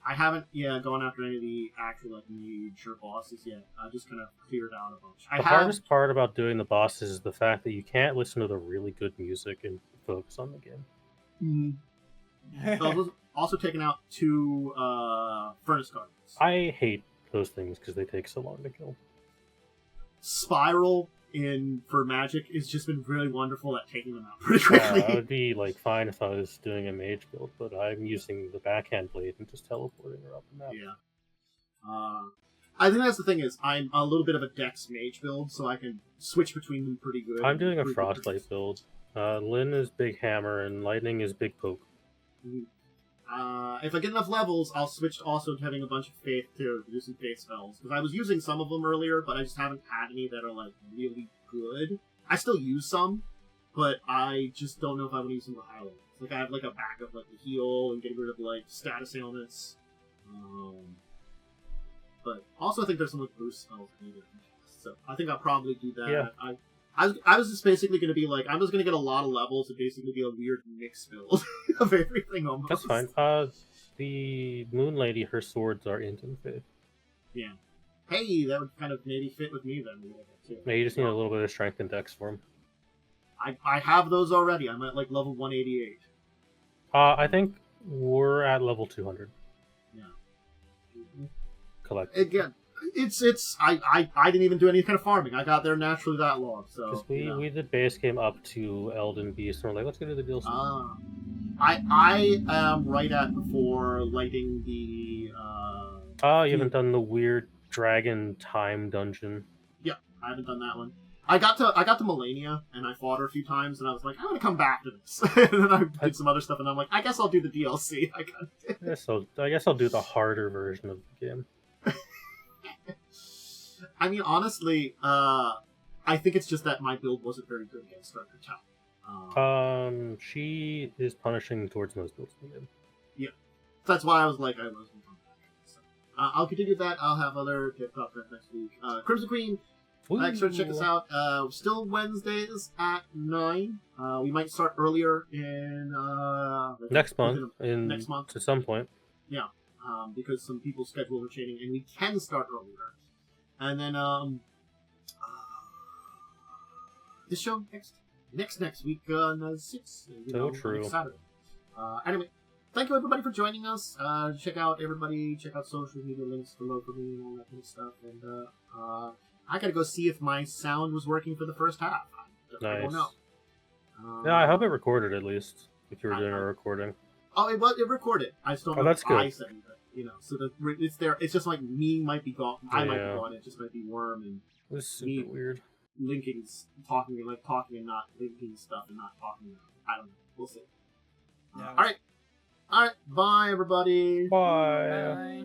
B: I haven't gone after any of the actual major bosses yet. I just kind of cleared out a bunch.
C: The hardest part about doing the bosses is the fact that you can't listen to the really good music and focus on the game.
B: I was also taking out 2 Furnace Guardians.
C: I hate those things because they take so long to kill.
B: Spiral for Magic has just been really wonderful at taking them out pretty quickly.
C: I would be fine if I was doing a mage build, but I'm using the backhand blade and just teleporting her up and down.
B: Yeah. I think that's the thing is I'm a little bit of a Dex mage build, so I can switch between them pretty good.
C: I'm doing a Frostlight build. Lyn is big hammer and lightning is big poke.
B: Mm-hmm. If I get enough levels, I'll switch also to having a bunch of faith to do some faith spells. Because I was using some of them earlier, but I just haven't had any that are really good. I still use some, but I just don't know if I want to use them for high levels. I have a bag of the heal and getting rid of status ailments. But also I think there's some boost spells needed. So I think I'll probably do that.
C: Yeah.
B: I was just basically going to be I'm just going to get a lot of levels and basically be a weird mix build of everything almost.
C: That's fine. The Moon Lady, her swords are instant faith.
B: Yeah. Hey, that would kind of maybe fit with me then a little bit too.
C: Yeah, you just need a little bit of strength and dex for them.
B: I have those already. I'm at level 188.
C: I think we're at level 200.
B: Yeah.
C: Collect.
B: Again, I didn't even do any kind of farming. I got there naturally that long. So
C: we did base game up to Elden Beast, and we're let's go to the DLC.
B: I am right at before lighting the.
C: You haven't done the weird dragon time dungeon.
B: Yeah, I haven't done that one. I got to Melania, and I fought her a few times, and I was like, I'm gonna come back to this. And then I did some other stuff, and I'm like, I guess I'll do the DLC.
C: I guess I'll do the harder version of the game.
B: I mean, honestly, I think it's just that my build wasn't very good against Darker Town.
C: She is punishing towards most builds in the game.
B: Yeah. That's why I was like, I wasn't coming back. So, I'll continue that. I'll have other tabletop next week. Crimson Queen. Make sure to check us out. Still Wednesdays at 9. We might start earlier in
C: next month at some point.
B: Yeah, because some people's schedules are changing, and we can start earlier. And then this show next week on 6.
C: True.
B: Saturday. Anyway, thank you everybody for joining us. Check out social media links below for me and all that kind of stuff. And I gotta go see if my sound was working for the first half.
C: Nice.
B: I don't know.
C: Yeah, I hope it recorded at least. If you were doing a recording.
B: Oh, it recorded. I just don't know
C: that's
B: if
C: good.
B: I said anything. So it's there. It's just me might be gone. I might be gone. It just might be Wyrm and
C: this is super weird.
B: Talking and not linking stuff and not talking. I don't know. We'll see.
A: Yeah,
B: all right. Bye, everybody.
C: Bye.